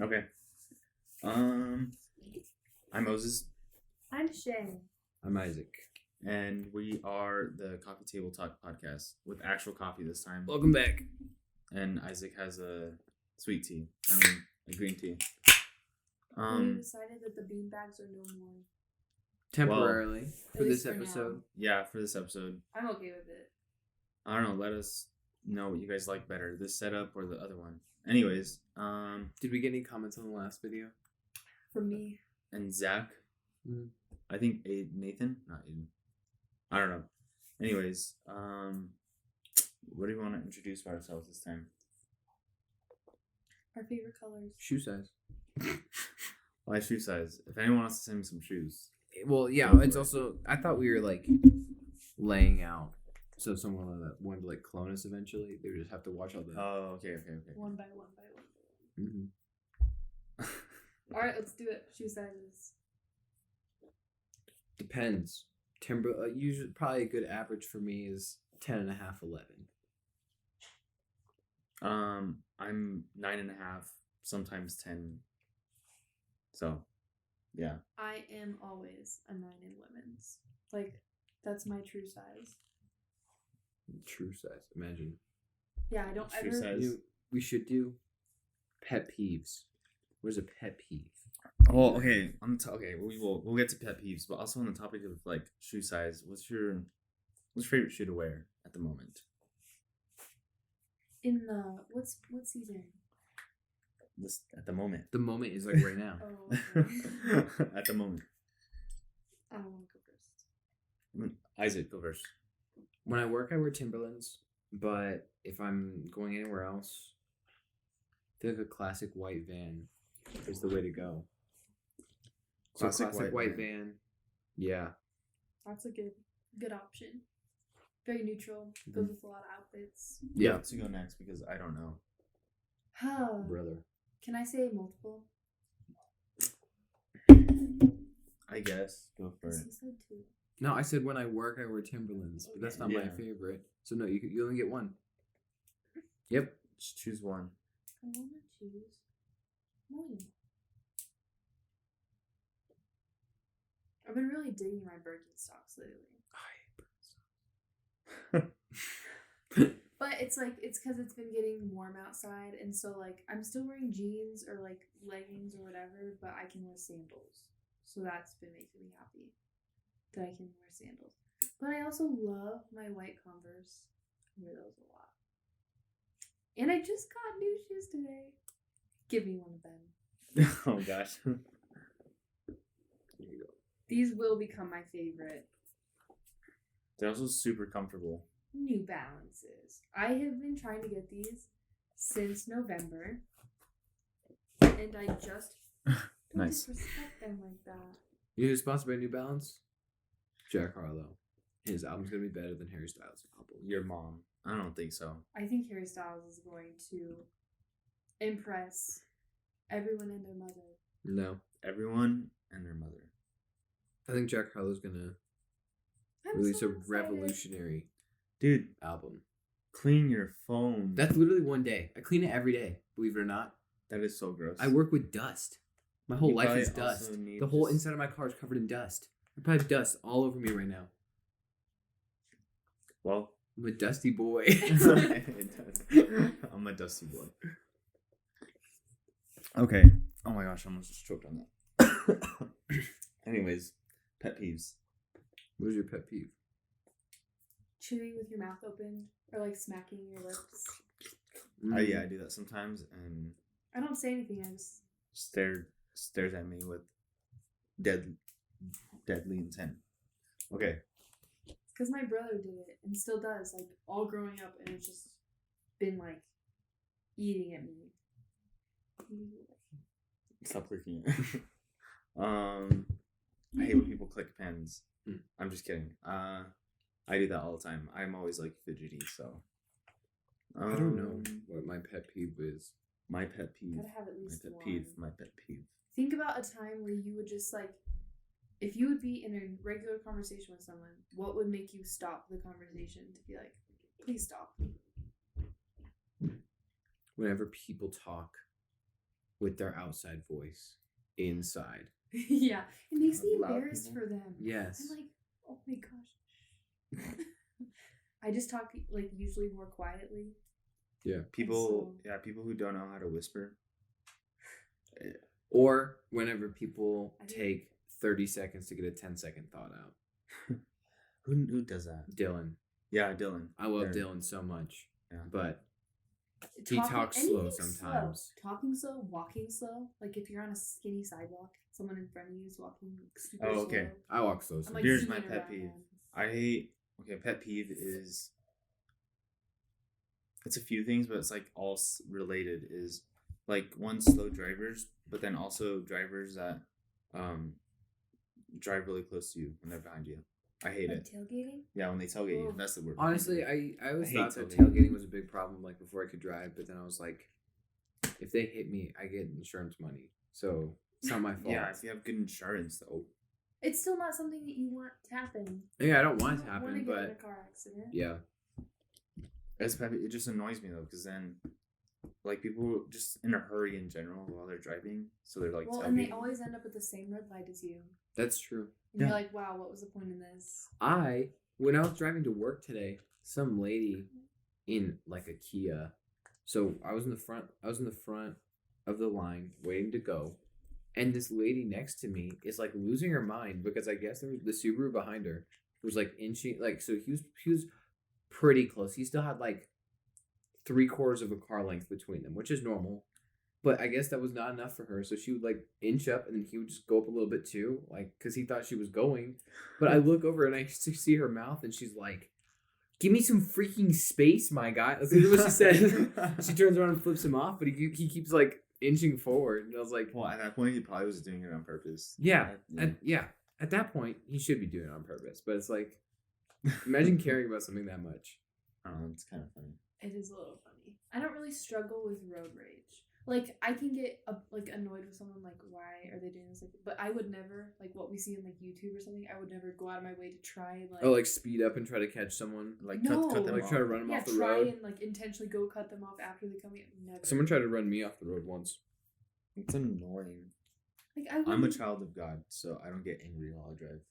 Okay. I'm Moses. I'm Shea. I'm Isaac. And we are the Coffee Table Talk podcast with actual coffee this time. Welcome back. And Isaac has a sweet tea. I mean, a green tea. We decided that the beanbags are no more. Temporarily for At this least for episode. now. Yeah, for this episode. I'm okay with it. I don't know. Let us know what you guys like better, this setup or the other one. Anyways, Did we get any comments on the last video? For me. and Zach, Mhm. I think Nathan, not Aiden. I don't know. Anyways, what do you want to introduce by ourselves this time? Our favorite colors. Shoe size. My shoe size. If anyone wants to send me some shoes. Well, yeah, Go for it's it. also, I thought we were like laying out. So if someone wanted to like clone us eventually, they would just have to watch all the. Oh, okay. One by one. Mhm. Alright, let's do it. Shoe sizes. Depends. Usually, probably a good average for me is 10.5, 11. I'm 9.5, sometimes 10. So, yeah. I am always a 9 in women's. Like, that's my true size. True size. Imagine. Yeah, I don't Shoe ever. size. We should do pet peeves. What is a pet peeve? Oh, okay. Okay, we'll get to pet peeves, but also on the topic of like shoe size. What's your favorite shoe to wear at the moment? In the. What season? This at the moment. The moment is like right now. Oh, okay. At the moment. I don't want to go first. Isaac, go first. When I work, I wear Timberlands, but if I'm going anywhere else, I feel like a classic white van is the way to go. So classic white van. Yeah. That's a good option. Very neutral. Goes with a lot of outfits. Yeah. To go next because I don't know. Brother. Can I say multiple? I guess go for it. He said two. No, I said when I work, I wear Timberlands, but that's not my Yeah. favorite. So no, you only get one. Yep. Just choose one. I want to choose one. I've been really digging my Birkenstocks lately. But it's because it's been getting warm outside, and so like I'm still wearing jeans or like leggings or whatever, but I can wear sandals. So that's been making me happy that I can wear sandals. But I also love my white Converse. I wear those a lot. And I just got new shoes today. Give me one of them. Oh gosh. There you go. These will become my favorite. They're also super comfortable. New Balances. I have been trying to get these since November. And I just don't Nice. disrespect them like that. You're sponsored by New Balance? Jack Harlow. His album's gonna be better than Harry Styles' album. Your mom. I don't think so. I think Harry Styles is going to impress everyone and their mother. No. Everyone and their mother. I think Jack Harlow's gonna I'm release so a excited. revolutionary Dude, album. clean your phone. That's literally one day. I clean it every day, believe it or not. That is so gross. I work with dust. My whole You life is probably dust. also need The whole just- inside of my car is covered in dust. I probably have dust all over me right now. Well, I'm a dusty boy. it does. I'm a dusty boy. Okay. Oh my gosh, I almost just choked on that. Anyways, pet peeves. What is your pet peeve? Chewing with your mouth open or like smacking your lips. Yeah, I do that sometimes, and I don't say anything. I just stares at me with deadly intent. Okay. because my brother did it and still does, like all growing up, and it's just been like eating at me. Stop clicking it. I hate when people click pens. I'm just kidding. I do that all the time. I'm always like fidgety, so. I don't know what my pet peeve is. My pet peeve. Gotta have at least My pet one. peeve. My pet peeve. Think about a time where you would just like, if you would be in a regular conversation with someone, what would make you stop the conversation to be like, please stop? Whenever people talk with their outside voice inside. Yeah, it makes me Loud embarrassed people. for them. Yes. I'm like, oh my gosh. I just talk like usually more quietly. People who don't know how to whisper. Or whenever people I do. take 30 seconds to get a 10-second thought out. Who does that? Dylan. Yeah, Dylan. I love There. Dylan so much. Yeah. But he talks slow anything sometimes. Slow. Talking slow, walking slow. Like if you're on a skinny sidewalk, someone in front of you is walking super Oh, okay. slow. I walk slow I'm sometimes. like Here's my zooming pet around peeve. them. I hate. Okay, pet peeve is. It's a few things, but it's like all related. Is like one, slow drivers, but then also drivers that drive really close to you when they're behind you. I hate Like it. tailgating? Yeah, when they tailgate you, Ugh. that's the word. Honestly, I always I hate thought that tailgating. tailgating was a big problem, like before I could drive. But then I was like, if they hit me, I get insurance money, so it's not my fault. Yeah, if you have good insurance, though. It's still not something that you want to happen. Yeah, I don't want it You to don't wanna happen, get in a but car accident. yeah, It just annoys me though, because then, like, people just in a hurry in general while they're driving, so they're like. Well, and they tailgating. always end up at the same red light as you. that's true. And Yeah. you're like, wow, what was the point in this? When I was driving to work today, some lady in like a Kia. So I was in the front of the line waiting to go. And this lady next to me is like losing her mind because I guess the Subaru behind her was like inching, like, so he was pretty close. He still had like 3/4 of a car length between them, which is normal. But I guess that was not enough for her. So she would like inch up and then he would just go up a little bit too, like, because he thought she was going. But I look over and I see her mouth and she's like, "Give me some freaking space, my guy." That's what she said. She turns around and flips him off, but he keeps like inching forward. And I was like, Well, at that point, he probably was doing it on purpose. yeah, Yeah. at that point, he should be doing it on purpose. But it's like, imagine caring about something that much. I don't know, it's kind of funny. It is a little funny. I don't really struggle with road rage. Like, I can get like annoyed with someone, like, why are they doing this? Like, but I would never, like, what we see in like YouTube or something. I would never go out of my way to try and like. Oh, like speed up and try to catch someone. Like, No. cut them Like off. try to run them yeah, off the try road. and like intentionally go cut them off after they come in. Never. Someone tried to run me off the road once. It's annoying. Like I. I'm a wouldn't- child of God, so I don't get angry while I drive.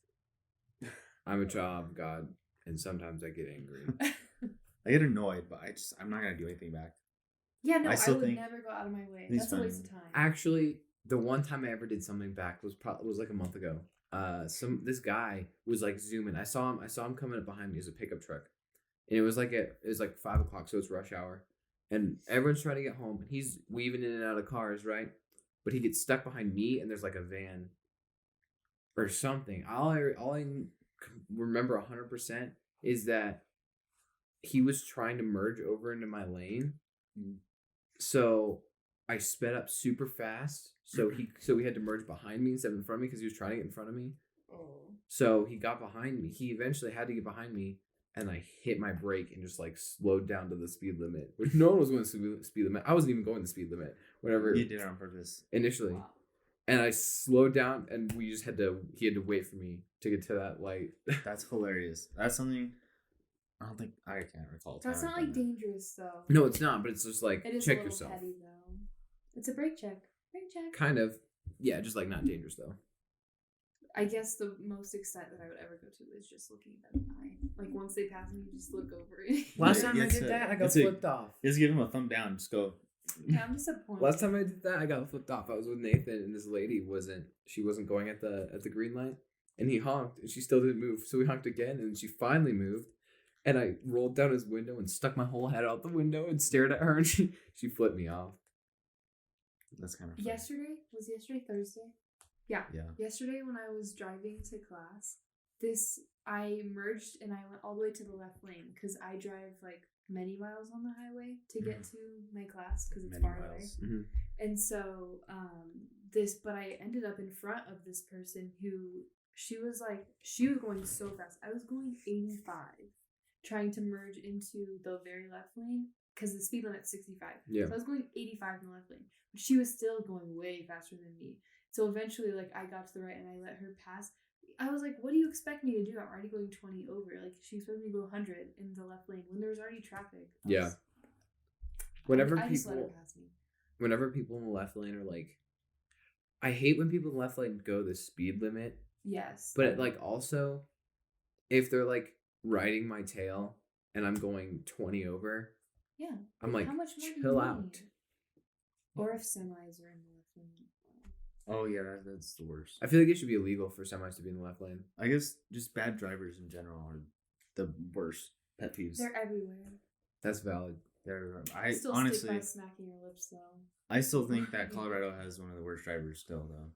I'm a child of God, and sometimes I get angry. I get annoyed, but I'm not gonna do anything back. Yeah, no, I I still would think never go out of my way. he's That's a waste fine. of time. Actually, the one time I ever did something back was like a month ago. This guy was like zooming. I saw him coming up behind me as a pickup truck, and it was like 5:00, so it's rush hour, and everyone's trying to get home, and he's weaving in and out of cars, right? But he gets stuck behind me, and there's like a van or something. All I remember 100% is that he was trying to merge over into my lane. So I sped up super fast. So he had to merge behind me instead of in front of me because he was trying to get in front of me. Oh. So he got behind me. He eventually had to get behind me, and I hit my brake and just like slowed down to the speed limit. Which no one was going to the speed limit. I wasn't even going the speed limit. Whatever. You did it on purpose. Initially. Wow. And I slowed down, and he had to wait for me to get to that light. That's hilarious. That's something. I can't recall. a time That's I've not done like that. dangerous though. No, it's not. But it's just like It is check a little yourself. petty though. It's a brake check. Brake check. Kind of. Yeah, just like not dangerous though. I guess the most extent that I would ever go to is just looking at them eye. Like once they pass me, you just look over it. Last Yeah, time I it's did a- that, I got it's a- flipped off. Just give him a thumb down. Just go. Yeah, I'm disappointed. Last time I did that, I got flipped off. I was with Nathan, and this lady wasn't going at the green light, and he honked, and she still didn't move. So we honked again, and she finally moved, and I rolled down his window and stuck my whole head out the window and stared at her, and she flipped me off. That's kind of. Yesterday Thursday? Yeah. Yeah. Yesterday when I was driving to class, I merged and I went all the way to the left lane because I drive like many miles on the highway to get to my class because it's Many far away. miles. Mm-hmm. And so but I ended up in front of this person who she was going so fast. I was going 85 trying to merge into the very left lane because the speed limit's 65. Yeah. So I was going 85 in the left lane, but she was still going way faster than me. So eventually, like, I got to the right and I let her pass. I was like, what do you expect me to do? I'm already going 20 over. Like, she expected me to go 100 in the left lane when there was already traffic. Yeah. Whenever I just let her people pass me. whenever people in the left lane are like, I hate when people in the left lane go the speed limit. Yes. But like also, if they're like riding my tail and I'm going 20 over, yeah, I'm like, how much more chill do you out. need? Or if semis are in the left lane. Oh yeah, that's the worst. I feel like it should be illegal for semis to be in the left lane. I guess just bad drivers in general are the worst pet peeves. They're everywhere. That's valid. I still honestly stick by smacking your lips though. I still think that Colorado has one of the worst drivers still though,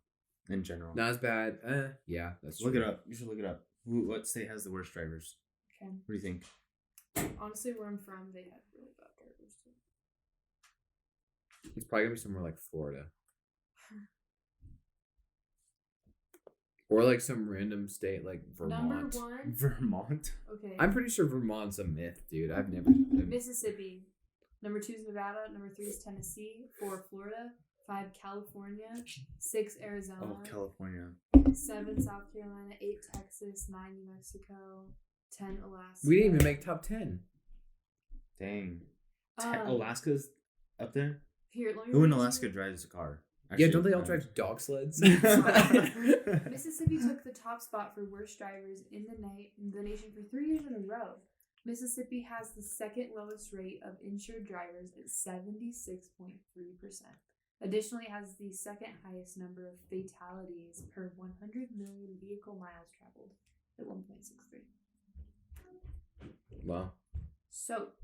in general. Not as bad. Yeah, that's true. Look it up. You should look it up. What state has the worst drivers? Okay. What do you think? Honestly, where I'm from, they have really bad drivers too. It's probably gonna be somewhere like Florida. Or like some random state like Vermont. Number 1. Vermont? Okay. I'm pretty sure Vermont's a myth, dude. I've never. Mississippi. Number 2 is Nevada. Number 3 is Tennessee. 4, Florida. 5, California. 6, Arizona. Oh, California. 7, South Carolina. 8, Texas. 9, New Mexico. 10, Alaska. We didn't even make top 10. Dang. Alaska's up there? Here, let me Who in read Alaska you. drives a car? Yeah, don't they all drive dog sleds? Mississippi took the top spot for worst drivers in the nation for 3 years in a row. Mississippi has the second lowest rate of insured drivers at 76.3%. Additionally, it has the second highest number of fatalities per 100 million vehicle miles traveled at 1.63. Wow. So,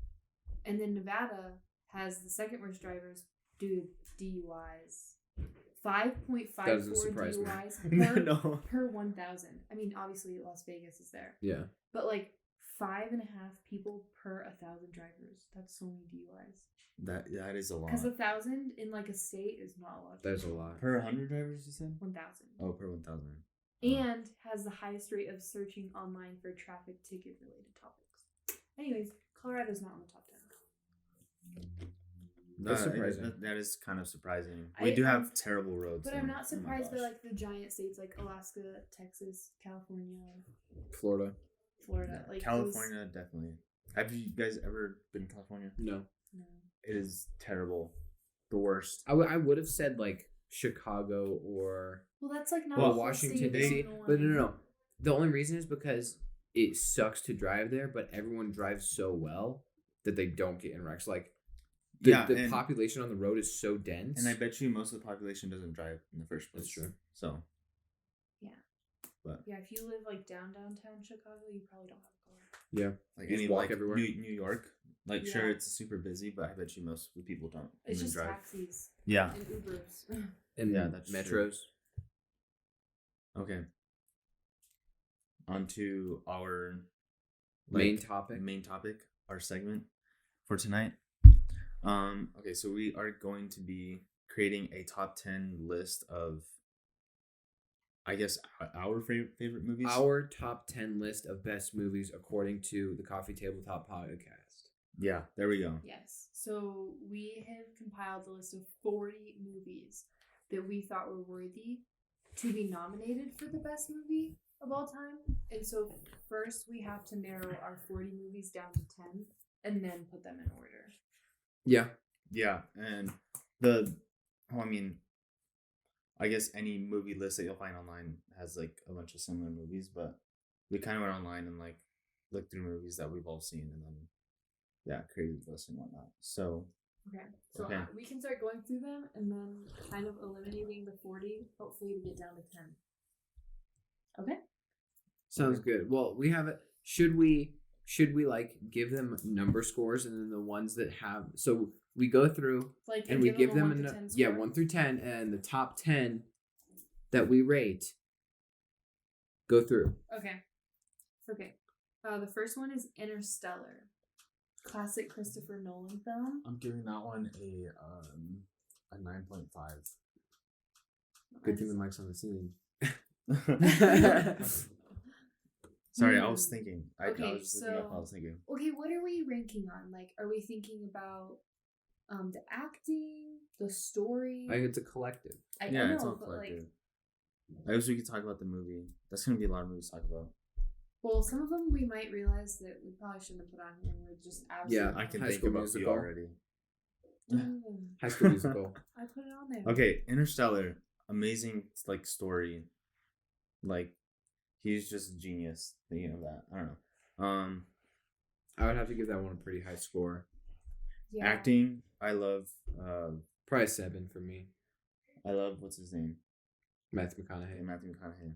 and then Nevada has the second worst drivers due to DUIs. 5.54 surprise me. DUIs per 1,000. I mean, obviously Las Vegas is there. Yeah. But like 5.5 people per 1,000 drivers. That's so many DUIs. That is a lot. Because 1,000 in like a state is not a lot. There's a lot. Per 100 drivers, you said? 1,000. Oh, per 1,000. And has the highest rate of searching online for traffic ticket related topics. Anyways, Colorado's not on the top 10. That's surprising. That is kind of surprising. We do have terrible roads. But I'm not surprised by like the giant states like Alaska, Texas, California, Florida. Like California, definitely. Have you guys ever been to California? No. It is terrible. The worst. I would have said like Chicago or that's like not Washington D.C. But no. The only reason is because it sucks to drive there, but everyone drives so well that they don't get in wrecks. Like the population on the road is so dense. And I bet you most of the population doesn't drive in the first place. That's true. So. Yeah. But. Yeah, if you live like downtown Chicago, you probably don't have a car. Yeah. Like you any walk like everywhere. New York. Like sure it's super busy, but I bet you most of the people don't It's even just drive. taxis. Yeah. And Ubers. And yeah, that's metros. True. Okay. On to our main topic, our segment for tonight. Okay, so we are going to be creating a top 10 list of, I guess, our favorite movies. Our top 10 list of best movies according to the Coffee Tabletop Podcast. Yeah, there we go. Yes. So we have compiled a list of 40 movies that we thought were worthy to be nominated for the best movie of all time. And so first we have to narrow our 40 movies down to 10 and then put them in order. Yeah. Yeah, and I guess any movie list that you'll find online has like a bunch of similar movies, but we kind of went online and like looked through movies that we've all seen and then created the list and whatnot. So we can start going through them and then kind of eliminating the 40, hopefully to get down to 10. Okay? Sounds good. Well, we have it. Should we like give them number scores and then the ones that have, so we go through like and we give them 1 through 10 and the top 10 that we rate go through. Okay. The first one is Interstellar. Classic Christopher Nolan film. I'm giving that one a 9.5. Good thing the mic's on the ceiling. Sorry, I was thinking. I was looking up. I was thinking. Okay, what are we ranking on? Like, are we thinking about the acting, the story? I think it's a collective. I know, it's all but collective. I guess we could talk about the movie. That's gonna be a lot of movies to talk about. Well, some of them we might realize that we probably shouldn't have put on here, and we're just absolutely. Yeah, I can think about a few already. High School Musical. I put it on there. Okay, Interstellar, amazing like story. Like, he's just a genius thinking of that. I don't know. I would have to give that one a pretty high score. Yeah. Acting, I love. Probably 7 for me. I love what's his name. Matthew McConaughey. Matthew McConaughey.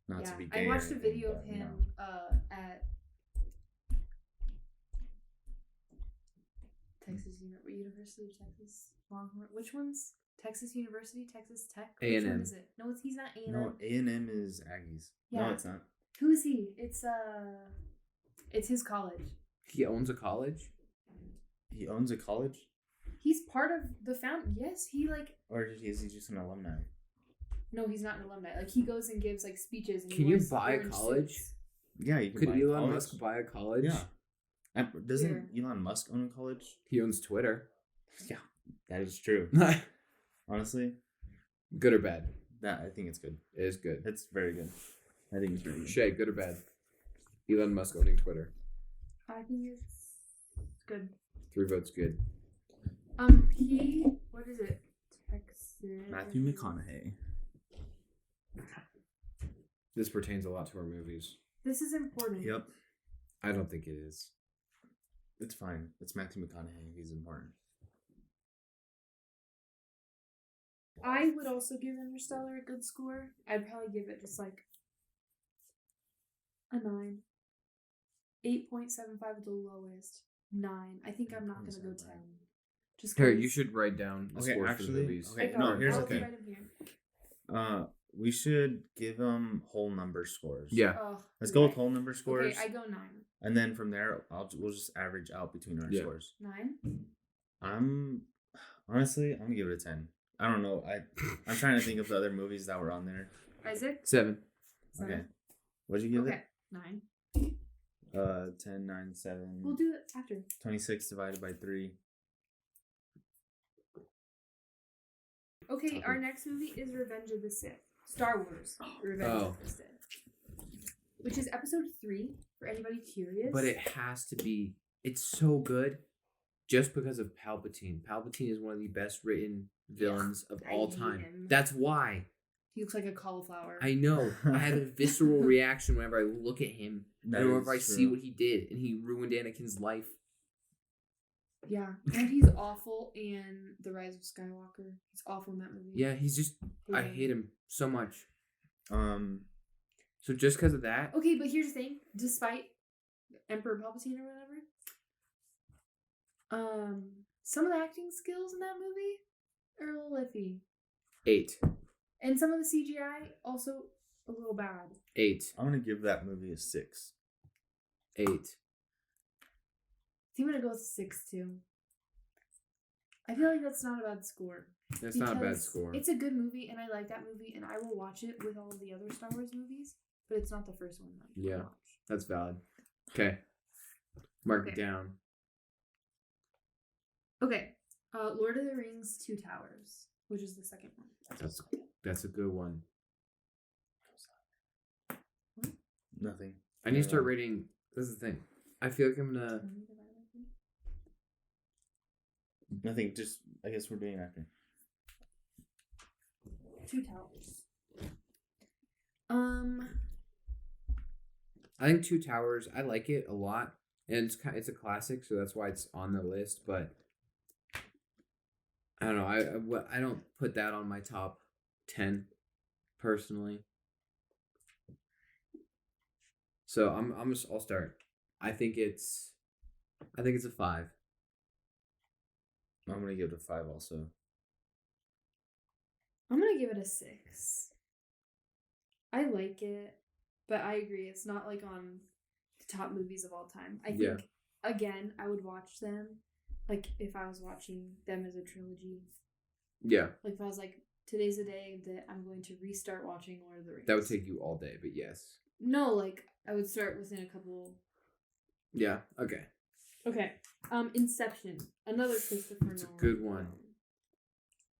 Not Yeah, to be gay I watched or a video anything, of but, you him know. at Texas University of Texas Longhorn. Which one's Texas University? Texas Tech? Which one A&M. is it? No, he's not A&M. No, A&M is Aggies. Yeah. No, it's not. Who is he? It's his college. He owns a college? He owns a college? He's part of the Yes, he like. Or is he just an alumni? No, he's not an alumni. Like, he goes and gives like speeches. And Can he you wears buy a orange college? suits. Yeah, you can Could buy a Elon college. Musk buy a college? Yeah. Doesn't Where? Elon Musk own a college? He owns Twitter. Yeah, that is true. Honestly, Good or bad? that I think it's good. It is good. It's very good. I think it's really good. Shea, good or bad? Elon Musk owning Twitter. I think it's good. 3 votes good. What is it? Texas. Matthew McConaughey. This pertains a lot to our movies. This is important. Yep. I don't think it is. It's fine. It's Matthew McConaughey. He's important. I would also give Interstellar a good score. I'd probably give it just like a 9. 8.75 at the lowest. 9. I think I'm not gonna go 10. Just Here, 'cause- you should write down the Okay, scores for actually- the movies. okay. I got no, it. here's I'll the thing. write 'em here. We should give them whole number scores. Yeah. Oh, Let's you're go with right. whole number scores. Okay, I go 9. And then from there, we'll just average out between our Yeah. scores. 9? I'm gonna give it a 10. I don't know. I'm trying to think of the other movies that were on there. Isaac? 7. 7. Okay. What'd you give Okay, 9. it? 10, 9, 7. We'll do it after. 26 divided by 3. Okay, our next movie is Revenge of the Sith. Star Wars. Revenge of the Sith. Which is episode 3, for anybody curious. But it has to be. It's so good just because of Palpatine. Palpatine is one of the best written villains of I all hate time. him. That's why. He looks like a cauliflower. I know. I have a visceral reaction whenever I look at him. That And whenever I is see true. what he did. And he ruined Anakin's life. Yeah. And he's awful in The Rise of Skywalker. He's awful in that movie. Yeah, he's just. I Yeah. hate him so much. Um, So just because of that. Okay, but here's the thing. Despite Emperor Palpatine or whatever, some of the acting skills in that movie are a little iffy. 8. And some of the CGI also a little bad. 8. I'm gonna give that movie a 6. 8. I think I'm gonna go with 6 too. I feel like that's not a bad score. That's not a bad because score. It's a good movie, and I like that movie, and I will watch it with all of the other Star Wars movies, but it's not the first one that I Yeah. watch. That's valid. Okay. Mark it Okay. down. Okay, Lord of the Rings: Two Towers, which is the second one. That's a good one. Nothing. I need to start rating. This is the thing. I feel like I'm gonna. Nothing. Just I guess we're doing it after. Two Towers. I think Two Towers. I like it a lot, and it's a classic, so that's why it's on the list. But I don't know. I don't put that on my top 10 personally. So I'll start. I think it's a 5. I'm gonna give it a 5 also. I'm gonna give it a 6. I like it, but I agree it's not like on the top movies of all time. I think again I would watch them like if I was watching them as a trilogy. Yeah, Like if I was like, today's the day that I'm going to restart watching Lord of the Rings. that would take you all day, but yes. No, like I would start within a couple. Yeah. Okay. Okay. Inception, another Christopher It's a Nolan good one.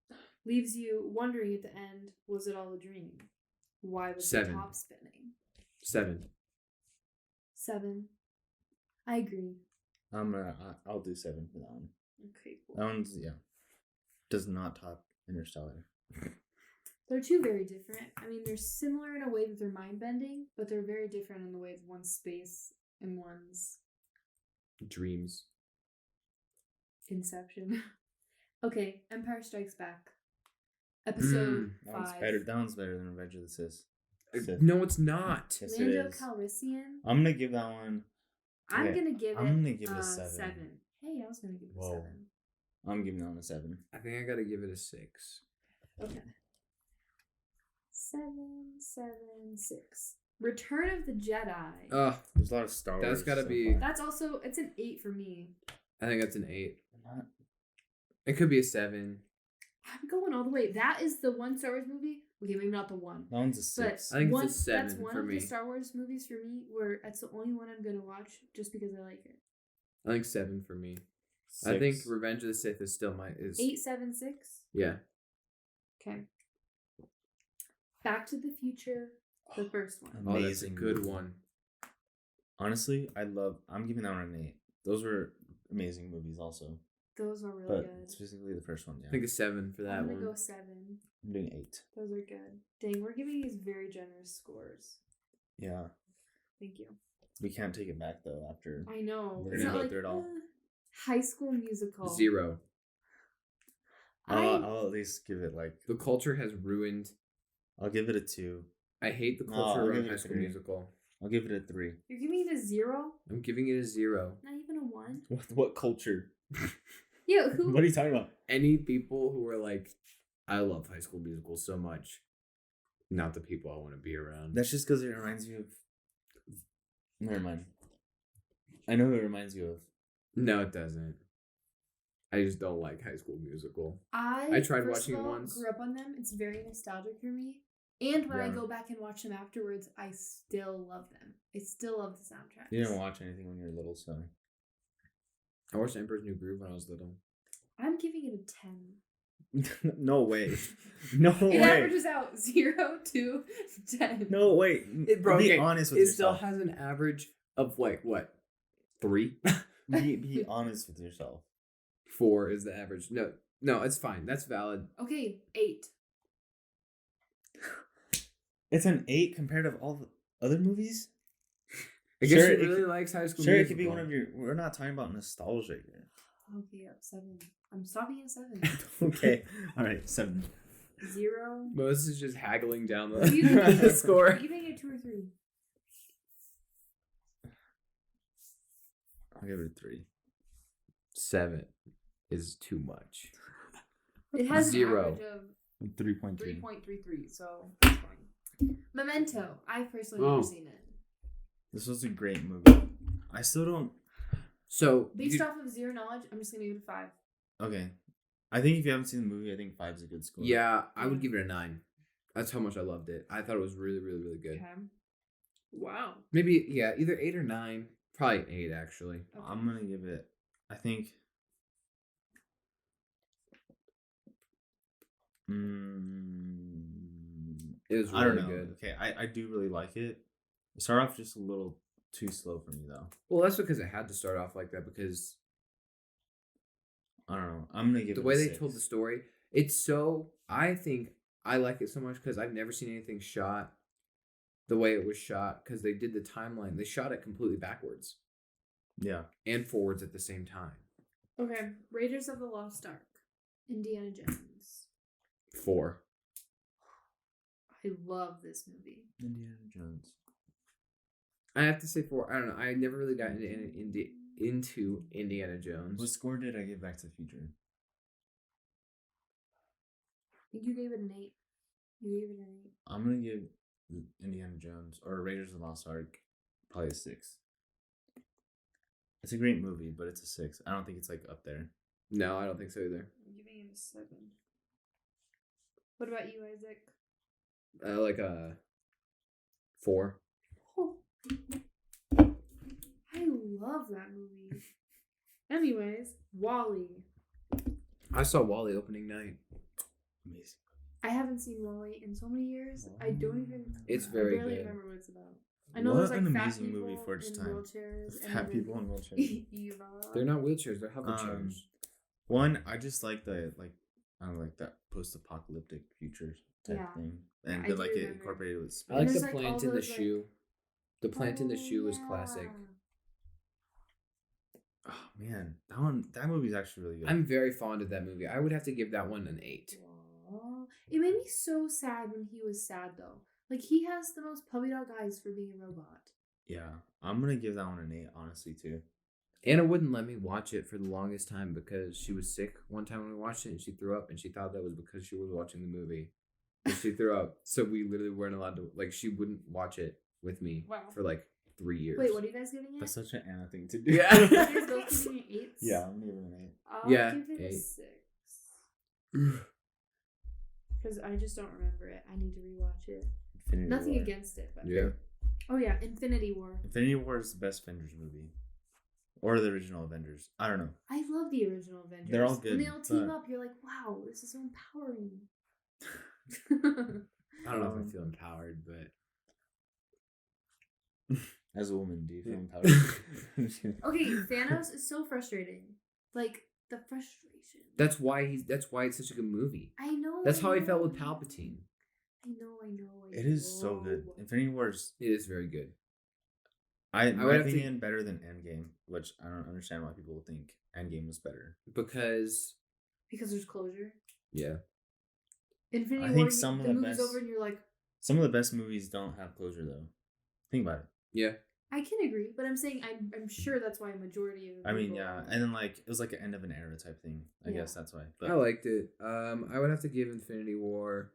film. Leaves you wondering at the end, was it all a dream? Why was 7. the top spinning? 7. 7. I agree. I'll do 7 for that one. Okay, cool. That one's does not top Interstellar. They're two very different. I mean, they're similar in a way that they're mind bending, but they're very different in the way that one's space and one's Dreams. Inception. Okay, Empire Strikes Back. Episode 5. That one's better than Revenge of the Sith. No, it's not. Yes, Lando it is. Calrissian. I'm gonna give that one. I'm Okay, gonna give it a a 7. 7. Hey, I was gonna give it a 7. I'm giving that one a 7. I think I gotta give it a 6. Okay. 7, 7, 6. Return of the Jedi. There's a lot of Star Wars. That's gotta so be- far. That's also, it's an 8 for me. I think that's an 8. Not- It could be a 7. I'm going all the way. That is the one Star Wars movie. Okay, maybe not the one. That one's a 6. I think one, it's a 7 that's one for of me. the Star Wars movies for me where it's the only one I'm going to watch just because I like it. I think 7 for me. 6. I think Revenge of the Sith is still is 8, 7, 6? Yeah. Okay. Back to the Future, the first one. Oh, that's a Amazing good movie. one. Honestly, I'm giving that one an 8. Those were amazing movies also. Those are really But good. specifically the first one, I think a 7 for that I'm going one. to go 7. I'm doing 8. Those are good. Dang, we're giving these very generous scores. Yeah. Thank you. We can't take it back though after. I know. We're It's gonna not go like through it all. High School Musical. 0. I'll at least give it like. The culture has ruined. I'll give it a 2. I hate the No, culture I'll around give it High a School 3. Musical. I'll give it a 3. You're giving it a 0? I'm giving it a 0. Not even a 1? What culture? Yeah, who? What are you talking about? Any people who are like, I love High School Musical so much. Not the people I want to be around. That's just because it reminds you of. Never mind. I know who it reminds you of. No, it doesn't. I just don't like High School Musical. I tried first watching of it all, once. Grew up on them. It's very nostalgic for me. And when I Yeah. go back and watch them afterwards, I still love them. I still love the soundtrack. You didn't watch anything when you were little, so. I watched Emperor's New Groove when I was little. I'm giving it a 10. No way. No It way. averages out 0 to 10. No way. Be honest with it yourself. still has an average of like what? 3? Be honest with yourself. 4 is the average. No, it's fine. That's valid. Okay, 8. It's an 8 compared to all the other movies? I guess Sure, she it really could- likes High School Sure, Musical. it could be one of your. We're not talking about nostalgia here. Okay, 7. I'm stopping at 7. Okay. All right. 7. 0. Most is just haggling down Are you giving the it- score. Are you giving it 2 or 3? I'll give it a 3. 7 is too much. It has 0. an average of 3.3. 3.33, so that's fine. Memento. I've personally never seen it. This was a great movie. I still don't. So Based off of zero knowledge, I'm just gonna give it a 5. Okay. I think if you haven't seen the movie, I think 5 is a good score. yeah, I would give it a 9. That's how much I loved it. I thought it was really, really, really good. Okay. Wow. Maybe either 8 or 9. Probably 8 actually. Okay. I'm going to give it, I think. It was I don't really know. good. Okay, I do really like it. It started off just a little too slow for me, though. Well, that's because it had to start off like that because I don't know. I'm going to give the it way a they 6. told the story, it's so. I think I like it so much because I've never seen anything shot the way it was shot because they did the timeline. They shot it completely backwards Yeah. and forwards at the same time. Okay. Raiders of the Lost Ark. Indiana Jones. 4. I love this movie. Indiana Jones. I have to say 4. I don't know. I never really got into Indiana Jones. What score did I give Back to the Future? I think you gave it an 8. You gave it an 8. I'm going to give Indiana Jones or Raiders of the Lost Ark probably a 6. It's a great movie, but it's a 6. I don't think it's like up there. No, I don't think so either. I'm giving it a 7. What about you, Isaac? Like a 4. Oh. I love that movie. Anyways, Wall-E. I saw Wall-E opening night. Amazing. I haven't seen Wall-E in so many years. I don't even. It's I very barely good. remember what it's about. I know What there's like an fat amazing people movie for its in time. wheelchairs. Fat people in wheelchairs. Eva. They're not wheelchairs. They're hover chairs. One, I just like the I don't know, like that post-apocalyptic future type Yeah. thing, and I the, do like it remember. incorporated with I like there's, the like, plant all in the those, like- shoe. The plant in the shoe is yeah. classic. Oh man, that movie's actually really good. I'm very fond of that movie. I would have to give that one an 8. Aw. It made me so sad when he was sad though. Like he has the most puppy dog eyes for being a robot. Yeah, I'm gonna give that one an 8, honestly too. Anna wouldn't let me watch it for the longest time because she was sick one time when we watched it and she threw up and she thought that was because she was watching the movie. And she threw up. So we literally weren't allowed to, like, she wouldn't watch it with me for like 3 years. Wait, what are you guys giving it? That's such an Anna thing to do. Yeah. You guys both giving it 8s? Yeah, I'm gonna give it an I'll Yeah, give it a 8. 6. Because I just don't remember it. I need to rewatch it. 8. Infinity Nothing War. against it, but Yeah. oh yeah, Infinity War. Infinity War is the best Avengers movie, or the original Avengers. I don't know. I love the original Avengers. They're all good, When they all team but- up, you're like, wow, this is so empowering. I don't know if I feel empowered, but As a woman, do you feel Yeah. empowered? Okay, Thanos is so frustrating. Like the frustration. that's why it's such a good movie. I know. That's how I know, felt with I know. Palpatine. I know. It is so good. Infinity War is, It is very good. in would my have to- opinion, better than Endgame, which I don't understand why people think Endgame was better. Because Because there's closure. yeah. Infinity I War, think some of the the movie's best- over and you're like, Some of the best movies don't have closure, though. Think about it. Yeah. I can agree, but I'm saying I'm sure that's why a majority of I mean, people yeah, are- and then like it was like an end of an era type thing. I Yeah. guess that's why. But I liked it. I would have to give Infinity War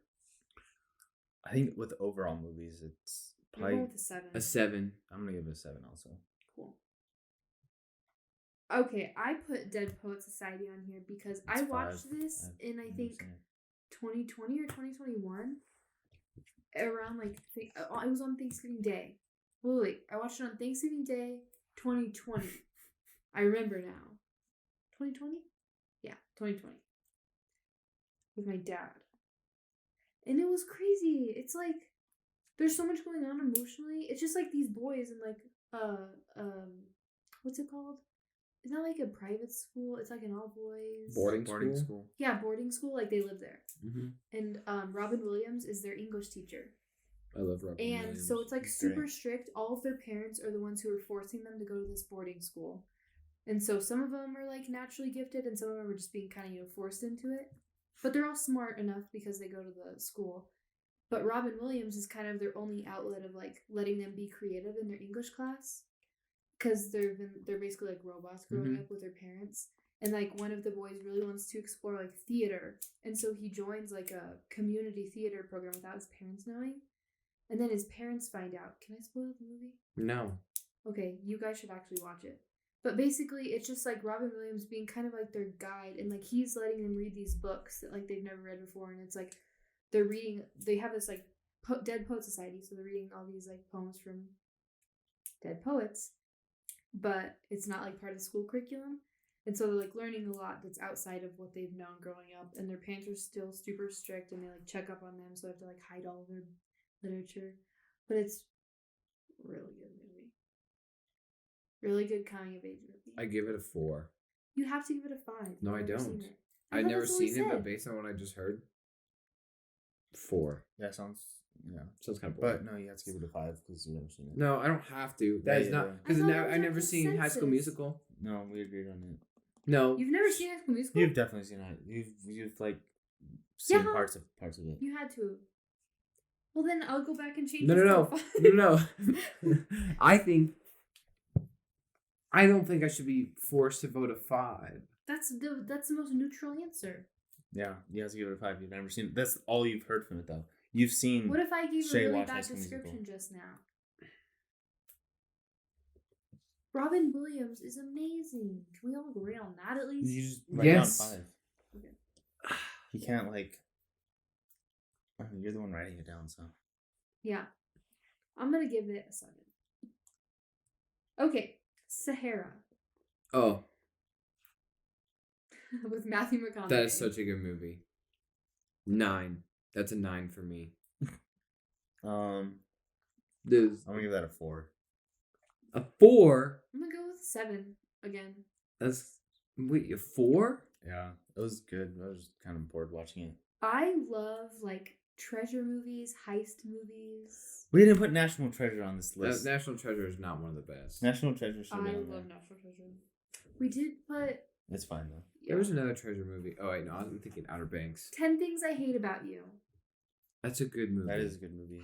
I think with overall movies, it's I'm going probably. with a 7. a 7. I'm gonna give it a 7 also. Cool. Okay, I put Dead Poet Society on here because I It's watched 5. this in I I'm think saying. 2020 or 2021, around like it was on Thanksgiving Day. Wait, I watched it on Thanksgiving Day 2020. I remember now. 2020? Yeah, 2020. With my dad. And it was crazy. It's like there's so much going on emotionally. It's just like these boys and like what's it called? It's not like a private school. It's like an all boys Boarding school. Yeah, boarding school. Like they live there. Mm-hmm. And Robin Williams is their English teacher. I love Robin And Williams. so it's like He's super great. strict. All of their parents are the ones who are forcing them to go to this boarding school. And so some of them are like naturally gifted and some of them are just being kind of, forced into it. But they're all smart enough because they go to the school. But Robin Williams is kind of their only outlet of like letting them be creative in their English class. Because they're basically like robots growing Mhm. up with their parents. And like one of the boys really wants to explore like theater. And so he joins like a community theater program without his parents knowing. And then his parents find out. Can I spoil the movie? No. Okay, you guys should actually watch it. But basically, it's just like Robin Williams being kind of like their guide. And like he's letting them read these books that like they've never read before. And it's like they're reading, they have this like Dead Poet Society. So they're reading all these like poems from dead poets. But it's not like part of the school curriculum. And so they're like learning a lot that's outside of what they've known growing up. And their parents are still super strict and they like check up on them. So they have to like hide all of their literature. But it's a really good movie. Really good coming of age movie. I give it a 4. You have to give it a 5. No, I've I never don't. seen it. I've thought never that's what we seen it, but said. based on what I just heard, 4. Yeah, sounds Sounds kind of boring. But no, you have to give it a 5 because you've never seen it. No, I don't have to. That Yeah, is you not do. because I thought that I've was never a seen High School consensus. Musical. No, we agreed on it. No, You've never seen High School Musical? You've definitely seen it. You've like seen Yeah. parts of it. You had to. Well, then I'll go back and change no, this no, to a no, 5. no, no. I don't think I should be forced to vote a 5. That's the most neutral answer. Yeah, you have to give it a 5. You've never seen it. That's all you've heard from it though. You've seen. What if I gave Shea a really watched High bad School description Musical. just now? Robin Williams is amazing. Can we all agree on that at least? You just write Yes. down 5. Okay. You can't like. I mean, you're the one writing it down, so. Yeah. I'm going to give it a 7. Okay. Sahara Oh, with Matthew McConaughey. that is such a good movie. 9. That's a 9 for me. There's I'm gonna give that a 4. a 4. I'm going to go with 7 again. That's wait, a 4? Yeah, it was good. I was kind of bored watching it. I love like treasure movies, heist movies. We didn't put National Treasure on this list. National Treasure is not one of the best. National Treasure should I be on love there. National Treasure. We did put. It's fine though. There was another treasure movie. Oh wait, no, I'm thinking Outer Banks. 10 Things I Hate About You. That's a good movie. That is a good movie.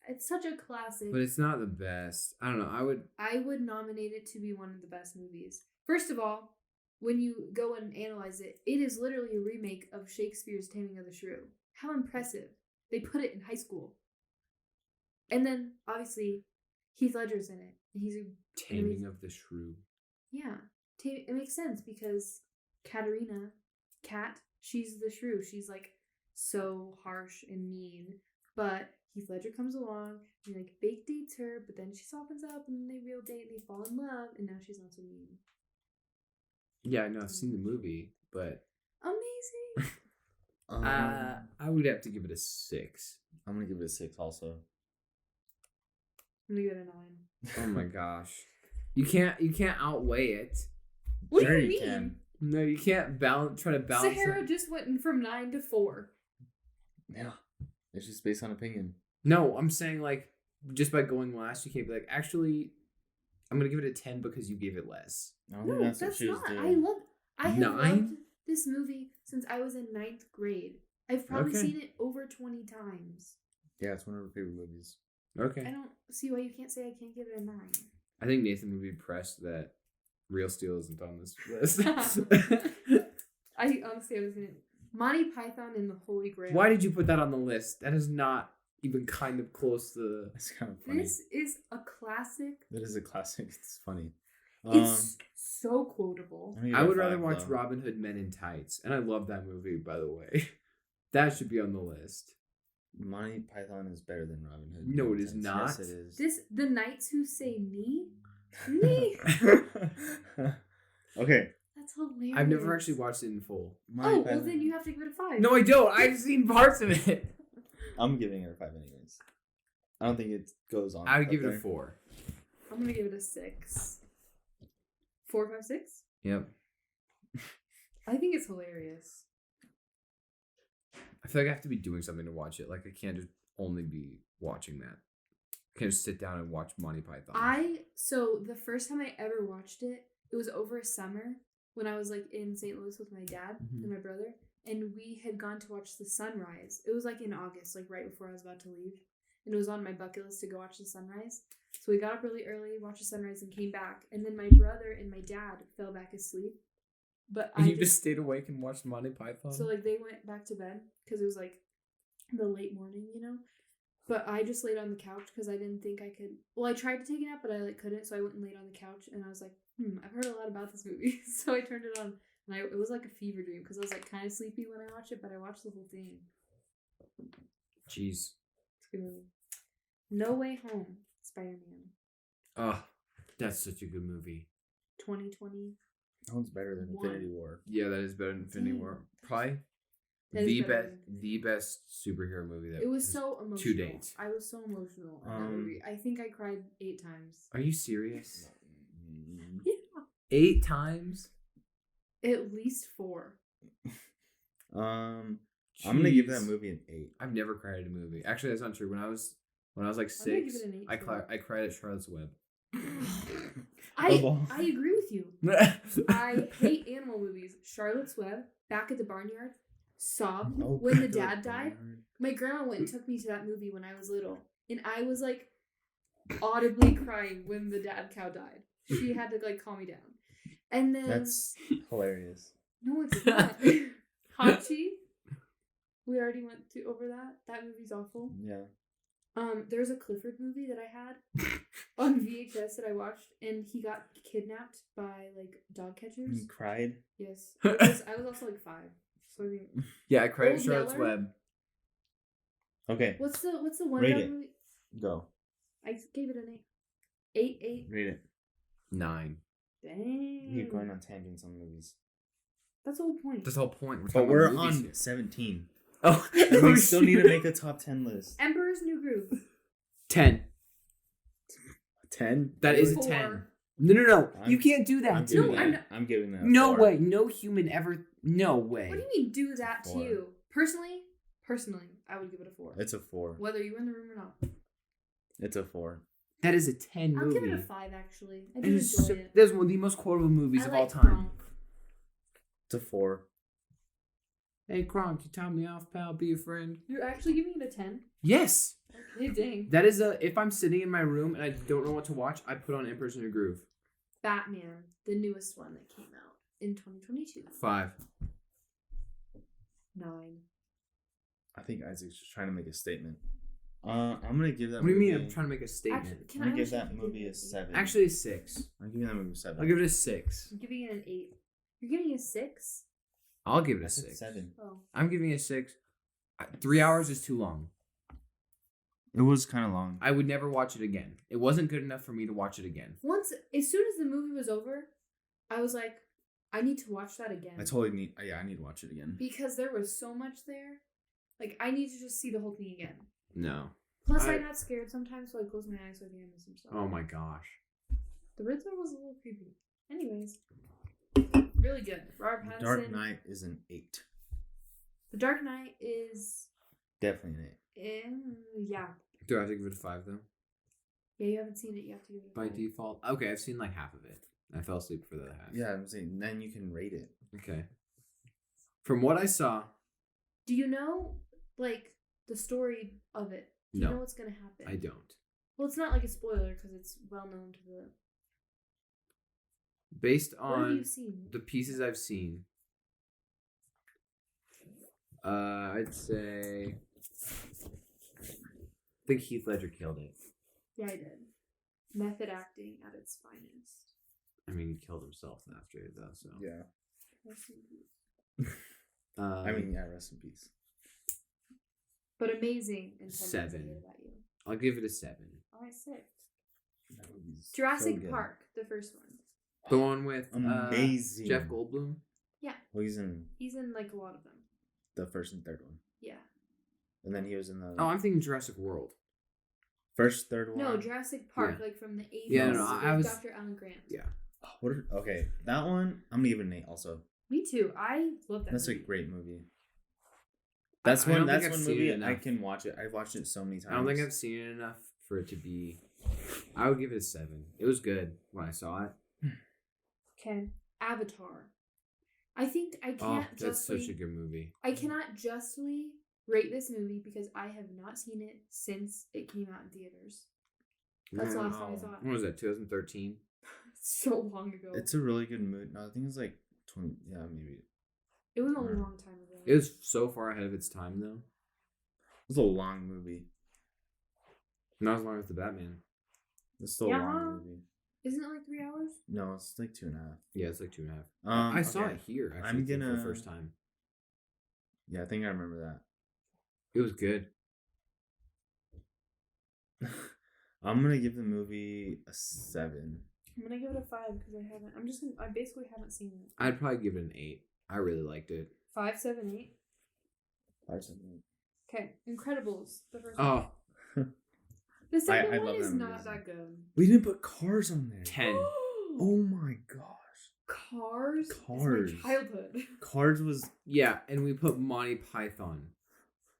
It's such a classic. But it's not the best. I don't know. I would nominate it to be one of the best movies. First of all, when you go and analyze it, it is literally a remake of Shakespeare's Taming of the Shrew. How impressive. They put it in high school. And then, obviously, Heath Ledger's in it. And he's a Taming of the Shrew. Yeah. It makes sense because Kat, she's the shrew. She's like so harsh and mean. But Heath Ledger comes along and like fake dates her, but then she softens up and then they real date and they fall in love and now she's not so mean. Yeah, I know. I've seen the movie, but Amazing. I would have to give it a 6. I'm gonna give it a 6 also. I'm gonna give it a 9. Oh my gosh, you can't outweigh it. What Sure do you you mean? can. No, you can't try to balance. Sahara just went from 9 to 4. Yeah, it's just based on opinion. No, I'm saying like just by going last, you can't be like, actually, I'm gonna give it a 10 because you gave it less. I don't think No, what that's she was not. doing. I have 9? loved this movie since I was in 9th grade. I've probably Okay. seen it over 20 times. Yeah, it's one of her favorite movies. Okay. I don't see why you can't say I can't give it a 9. I think Nathan would be impressed that Real Steel isn't on this list. I honestly, I was gonna Monty Python and the Holy Grail. Why did you put that on the list? That is not even kind of close to. It's kind of funny. This is a classic. That is a classic. It's funny. It's so quotable. I'm gonna give I it a would rather 5, watch though. Robin Hood Men in Tights, and I love that movie, by the way. That should be on the list. Monty Python is better than Robin Hood. No, it is Yes, not. Yes, it This the Knights Who Say Me. is. Okay. That's hilarious. I've never actually watched it in full. Monty Well Python. then you have to give it a 5. No, I don't. I've seen parts of it. I'm giving it a 5 anyways. I don't think it goes on. I would up give it there. a 4. I'm gonna give it a 6. 4, 5, 6. Yep. I think it's hilarious. I feel like I have to be doing something to watch it. Like, I can't just only be watching that. I can't just sit down and watch Monty Python. So the first time I ever watched it, it was over a summer when I was like in St. Louis with my dad and my brother, and we had gone to watch the sunrise. It was like in August, like right before I was about to leave, and it was on my bucket list to go watch the sunrise. So we got up really early, watched the sunrise, and came back. And then my brother and my dad fell back asleep. But And you just stayed awake and watched Monty Python? so like they went back to bed because it was like the late morning, you know. But I just laid on the couch because I didn't think I could. Well, I tried to take a nap, but I like couldn't. So I went and laid on the couch, and I was like, I've heard a lot about this movie. So I turned it on, and it was like a fever dream because I was like kind of sleepy when I watched it, but I watched the whole thing. Jeez. It's a good movie. No Way Home, Spider-Man, Oh, that's such a good movie. 2020. That one's better than One. Infinity War. Yeah, that is better than Infinity Dang. War. Probably That is the better best, than- the best superhero movie that It was has- so emotional. to date. I was so emotional in that movie. I think I cried 8 times. Are you serious? Yeah. 8 times? At least 4. I'm gonna give that Jeez. movie an 8. I've never cried at a movie. Actually, that's not true. When I was like I'm gonna give 6, it an 8 I too. I cried at Charlotte's Web. I agree with you. I I hate animal movies. Charlotte's Web, Back at the Barnyard, sobbed Oh, when the God, dad died. Lord. My grandma went and took me to that movie when I was little, and I was like audibly crying when the dad cow died. She had to like calm me down. And then That's hilarious. no, it's not. Hachi. We already went over that. That movie's awful. Yeah. There's a Clifford movie that I had on VHS that I watched, and he got kidnapped by like dog catchers. You cried? Yes, I was also like 5. So I mean, yeah, I cried at Old Charlotte's Yeller? Web. Okay. what's the one Rate dog it. movie? Go. I gave it an 8. 8. Read it. 9. Dang. You're going on tangents on movies. That's the whole point. That's the whole point. But talking we're about movies on here. 17. Oh, And we still need to make a top 10 list. Emperor's New Groove. 10. 10? That is a 4. 10. No. I'm- You can't do that. I'm too. giving I'm that. I'm giving that. a No 4. way. No human ever No way. What do you mean do that to 4. you? Personally, I would give it a 4. It's a 4. Whether you were in the room or not. It's a 4. That is a 10 I'll movie. give it a 5 actually. I It do is enjoy it. That's one of the most quotable movies I of all like time. Kronk. It's a 4. Hey, Kronk, you top me off, pal. Be a friend. You're actually giving it a 10? Yes. Okay, dang. That is if I'm sitting in my room and I don't know what to watch, I put on Emperor's New Groove. Batman, the newest one that came out in 2022. 5. 9. I think Isaac's just trying to make a statement. I'm gonna give that. What do you mean? movie- I'm trying to make a statement. Actually, I'm can gonna I give actually that movie it a an 7. Actually, a 6. I'm giving that movie a 7. I'll give it a 6. I'm giving it an 8. You're giving it a 6? I'll give it I a said 6. 7. Oh. I'm giving it a 6. 3 hours is too long. It was kind of long. I would never watch it again. It wasn't good enough for me to watch it again. As soon as the movie was over, I was like, I need to watch that again. I totally need. Yeah, I need to watch it again. Because there was so much there. Like, I need to just see the whole thing again. No. Plus, I got scared sometimes, so I close my eyes so I can miss some stuff. Oh my gosh. The Riddler was a little creepy. Anyways. Really good. Robert Pattinson. Dark Knight is an 8. The Dark Knight is... Definitely an 8. yeah. Do I have to give it a 5 though? Yeah, you haven't seen it. You have to give it a By 5. default? Okay, I've seen like half of it. I fell asleep for the half. Yeah, I'm saying then you can rate it. Okay. From what I saw... Do you know, like, the story of it? Do you No. know what's going to happen? I don't. Well, it's not like a spoiler because it's well known to the... Based What have you on seen? the pieces I've seen, I'd say... I think Heath Ledger killed it. Yeah, I did. Method acting at its finest. I mean, he killed himself after it though, so... Yeah. Rest in peace. I mean, yeah. Rest in peace. But amazing. In 7. About you. I'll give it a 7. All right, 6. That movie's Jurassic so good. Park, the first one. The one with Amazing. Jeff Goldblum. Yeah. Well, he's in He's in, like, a lot of them. the first and third one, Yeah. and then he was in the Oh, I'm thinking Jurassic World. first, third one. No, Jurassic Park, Yeah. like from the 80s. Yeah, no, I with was- Dr. Alan Grant. Yeah. Okay, that one I'm gonna give it an 8. Also, Me too. I love that that's movie. a great movie. That's I don't one. think That's I've one seen it movie I enough. can watch it. I've watched it so many times. I don't think I've seen it enough for it to be... I would give it a 7. It was good when I saw it. Okay. Avatar. I think I Oh, can't that's justly... such a good movie. I cannot justly rate this movie because I have not seen it since it came out in theaters. That's the last time I saw it. When was that, 2013? So long ago. It's a really good movie. No, I think it's like 20. Yeah, maybe. It was a long time ago. It was so far ahead of its time, though. It was a long movie. Not as long as the Batman. It's still a long movie. Isn't it like 3 hours? No, it's like 2.5. Yeah, it's like 2.5. I I saw it here, actually, I'm for the gonna- first time. Yeah, I think I remember that. It was good. I'm gonna give the movie a 7. I'm gonna give it a 5 because I basically haven't seen it. I'd probably give it an 8. I really liked it. 5, 7, 8. 5, 7, Okay. Incredibles. The first one. Oh, The second I one love is that not movie. that good. We didn't put Cars on there. 10. Oh my gosh. Cars. Cars. Is my childhood. Cars was. Yeah, and we put Monty Python.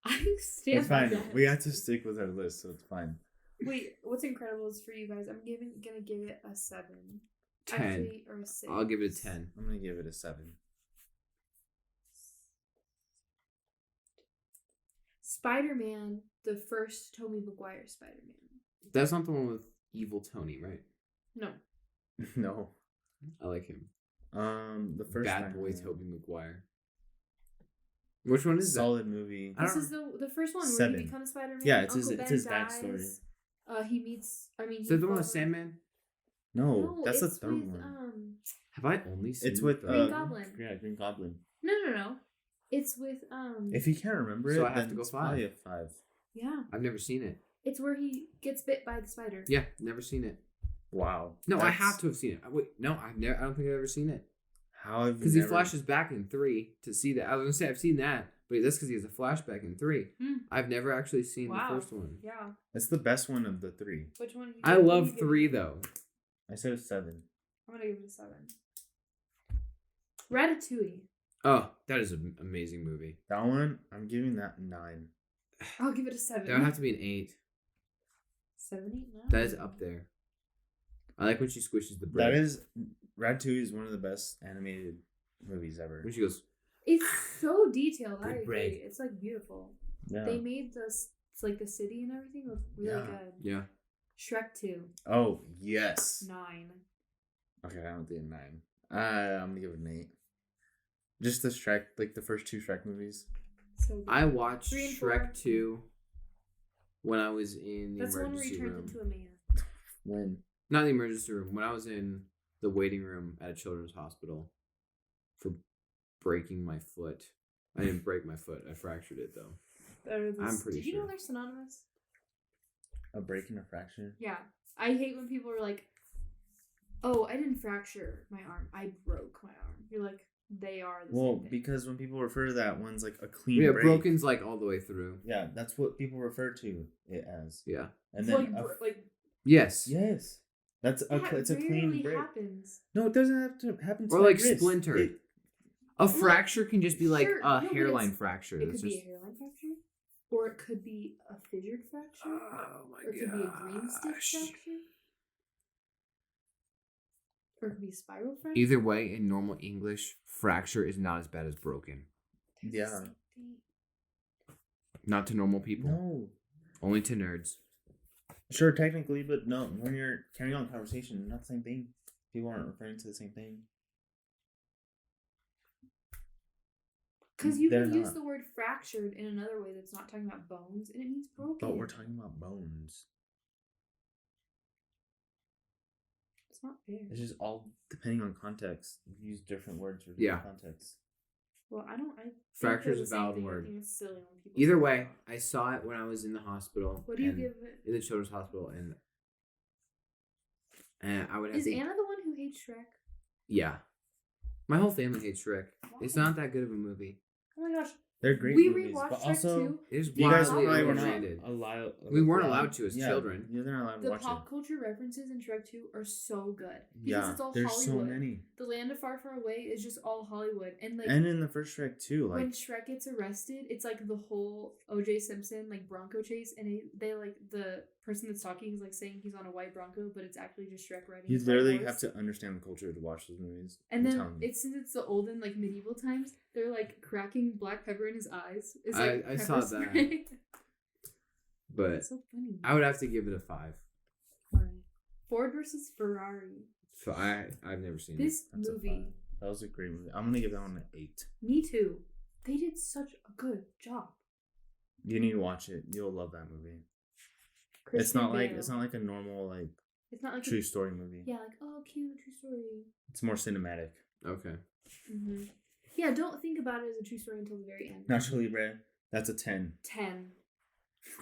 I stand It's by fine. that. We have to stick with our list, so it's fine. Wait, what's Incredibles for you guys? I'm gonna give it a 7. 10. Actually, or a 6. I'll give it a 10. I'm gonna give it a 7. Spider-Man, the first Tobey Maguire Spider-Man. That's not the one with Evil Tony, right? No. No. I like him. The first Bad Boy Spider-Man. Tobey Maguire. Which one is Solid movie. I This don't- is the first one where 7. he becomes Spider-Man. Yeah, it's Uncle his- Ben it's his dies. backstory. He meets. I mean, Is he that the one with falls- Sandman? No, that's the it's third with, one. Have I only seen It's with Green Goblin. Yeah, Green Goblin. No. It's with If you can't remember it, So I have then to go it's 5. probably a 5. Yeah, I've never seen it. it's where he gets bit by the spider. Yeah, never seen it. Wow. No, I That's- have to have seen it. Wait, no, I don't think I've ever seen it. How have you Because he never- flashes back in 3 to see that. I was gonna say I've seen that, but that's because he has a flashback in 3. Hmm. I've never actually seen Wow. the first one. Yeah. That's the best one of the 3. Which one? I what love you give 3 it? though. I said a 7. I'm gonna give it a 7. Ratatouille. Oh, that is an amazing movie. That one, I'm giving that 9. I'll give it a 7. That would have to be an 8. 7, 8, 9. That is up there. I like when she squishes the bread. That is, Ratatouille is one of the best animated movies ever. When she goes, It's so detailed. I Good agree. bread. It's like beautiful. Yeah. They made this like the city and everything look really good. yeah. Shrek 2, Oh, yes. 9. Okay, I don't think a 9. I'm gonna give it an 8. Just the Shrek, like the first 2 Shrek movies. So good. I watched 3 and 4. Shrek 2 when I was in the That's the one where he emergency turns room. into a man. When? Not the emergency room. When I was in the waiting room at a children's hospital for breaking my foot. I didn't break my foot. I fractured it, though. I'm pretty Did you know sure. they're synonymous? A break and a fracture? Yeah. I hate when people are like, oh, I didn't fracture my arm. I broke my arm. You're like, they are the Well, same thing. because when people refer to that, one's like a clean Yeah, break. broken's like all the way through. Yeah, that's what people refer to it as. Yeah. And It's then, like Yes. yes. That's a, that it's a clean rarely break. happens. No, it doesn't have to happen to Or my like wrist. splintered. A fracture can just be like Sure, a no, but hairline it's- fracture. It It's could be just- a hairline fracture, or it could be a fissured fracture, Oh my or it could be a green stick fracture, or it could be a spiral fracture. Either way, in normal English, fracture is not as bad as broken. They're the Yeah. same thing. Not to normal people. No. Only to nerds. Sure, technically, but no. When you're carrying on a conversation, not the same thing. People aren't referring to the same thing. Because you They're can use not. the word fractured in another way that's not talking about bones, and it means broken. But we're talking about bones. It's not fair. It's just all depending on context. You use different words for different Yeah. contexts. Well, I don't. I think Fracture's they're a the same valid thing. I word. think it's silly when people. Either say way, that. I saw it when I was in the hospital. What do you and- give it? In the children's hospital, and I would have Is to. Anna the one who hates Shrek? Yeah. My whole family hates Shrek. It's Why? not that good of a movie. Oh my gosh. They're great We movies, rewatched but Shrek also 2. It is you guys wildly probably were overrated. not allowed. We weren't allowed to as children. Yeah, they're not allowed to The watch pop it. culture references in Shrek 2 are so good. Because Yeah, it's all there's Hollywood. so many. The Land of Far, Far Away is just all Hollywood. And like And in the first Shrek too, when like Shrek gets arrested, it's like the whole O.J. Simpson like Bronco chase, and they like the person that's talking is like saying he's on a white Bronco, but it's actually just Shrek riding. you his white literally horse. have to understand the culture to watch those movies. And I'm then telling you. it's since it's the olden like medieval times, they're like cracking black pepper in his eyes. It's I like saw pepper that. spray. But It's so funny. I would have to give it a 5. Alright. Ford versus Ferrari. So I've never seen This That's a movie, 5. That was a great movie. I'm gonna give that one an 8. me too. They did such a good job. You need to watch it. You'll love that movie. Christian it's not Bale. like a normal like It's not like true story movie. yeah, like oh, cute true story. It's more cinematic. it. Okay. Mm-hmm. Yeah, don't think about it as a true story until the very end. Nacho Libre, that's a 10. 10.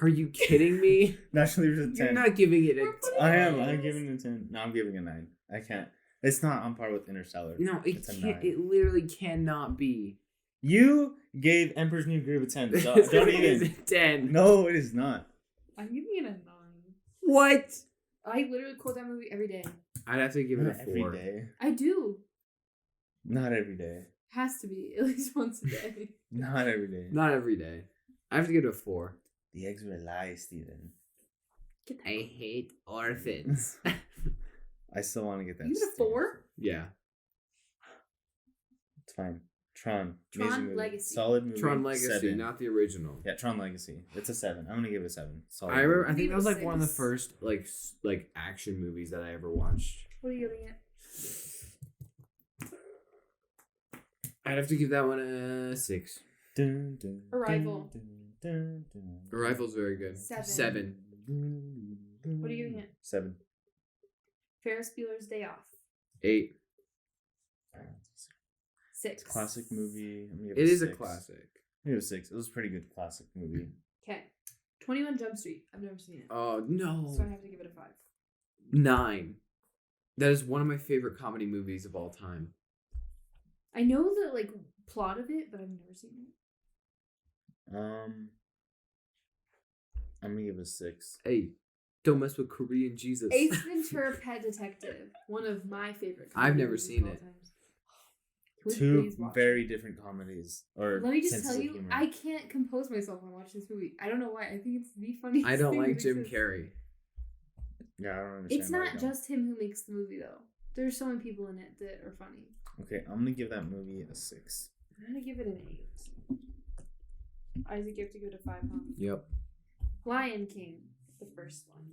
Are you kidding me? Nacho Libre's a 10. You're not giving it a We're putting 10. I am. I'm giving it a 10. No, I'm giving it a 9. I can't. It's not on par with Interstellar. No, it It's a can't. 9. It literally cannot be. You gave Emperor's New Groove a 10. Don't It's even. a 10. No, it is not. I'm giving it a 9. What? I literally quote that movie every day. I'd have to give it Not a every 4. day. I do. Not every day. Has to be at least once a day. Not every day. Not every day. I have to give it a 4. The eggs were lies, Steven. Get that. I hate orphans. I still want to get that. You get a stamp. 4? Yeah. It's fine. Tron. Tron Amazing movie. Legacy. Solid movie. Tron Legacy, 7. not the original. Yeah, Tron Legacy. It's a 7. I'm gonna give it a 7. Solid. I remember. I Give think it that was a like one of the 6. first like action movies that I ever watched. What are you giving it? I'd have to give that one a 6. Dun, dun, Arrival. dun, dun, dun, dun. Arrival's very good. 7. 7. What are you giving it? 7. Ferris Bueller's Day Off. 8. 6. Classic movie. I'm gonna give It is a 6. classic. I'm gonna give it a 6. It was a pretty good classic movie. Okay. 21 Jump Street. I've never seen it. Oh no. So I have to give it a 5. 9. That is one of my favorite comedy movies of all time. I know the like plot of it, but I've never seen it. I'm gonna give it a 6. Hey, don't mess with Korean Jesus. Ace Ventura: Pet Detective. One of my favorite. I've comedy never movies seen of all it. times. Can we Two please watch very it? different comedies. Or Let me just senses tell of you, humor. I can't compose myself when I watch this movie. I don't know why. I think it's the funniest I don't thing like that Jim exists. Carrey. Yeah, I don't understand. It's why not you don't. just him who makes the movie, though. There's so many people in it that are funny. Okay, I'm gonna give that movie a 6. I'm gonna give it an 8. Isaac, you have to go to 5, huh? Yep. Lion King, the first one.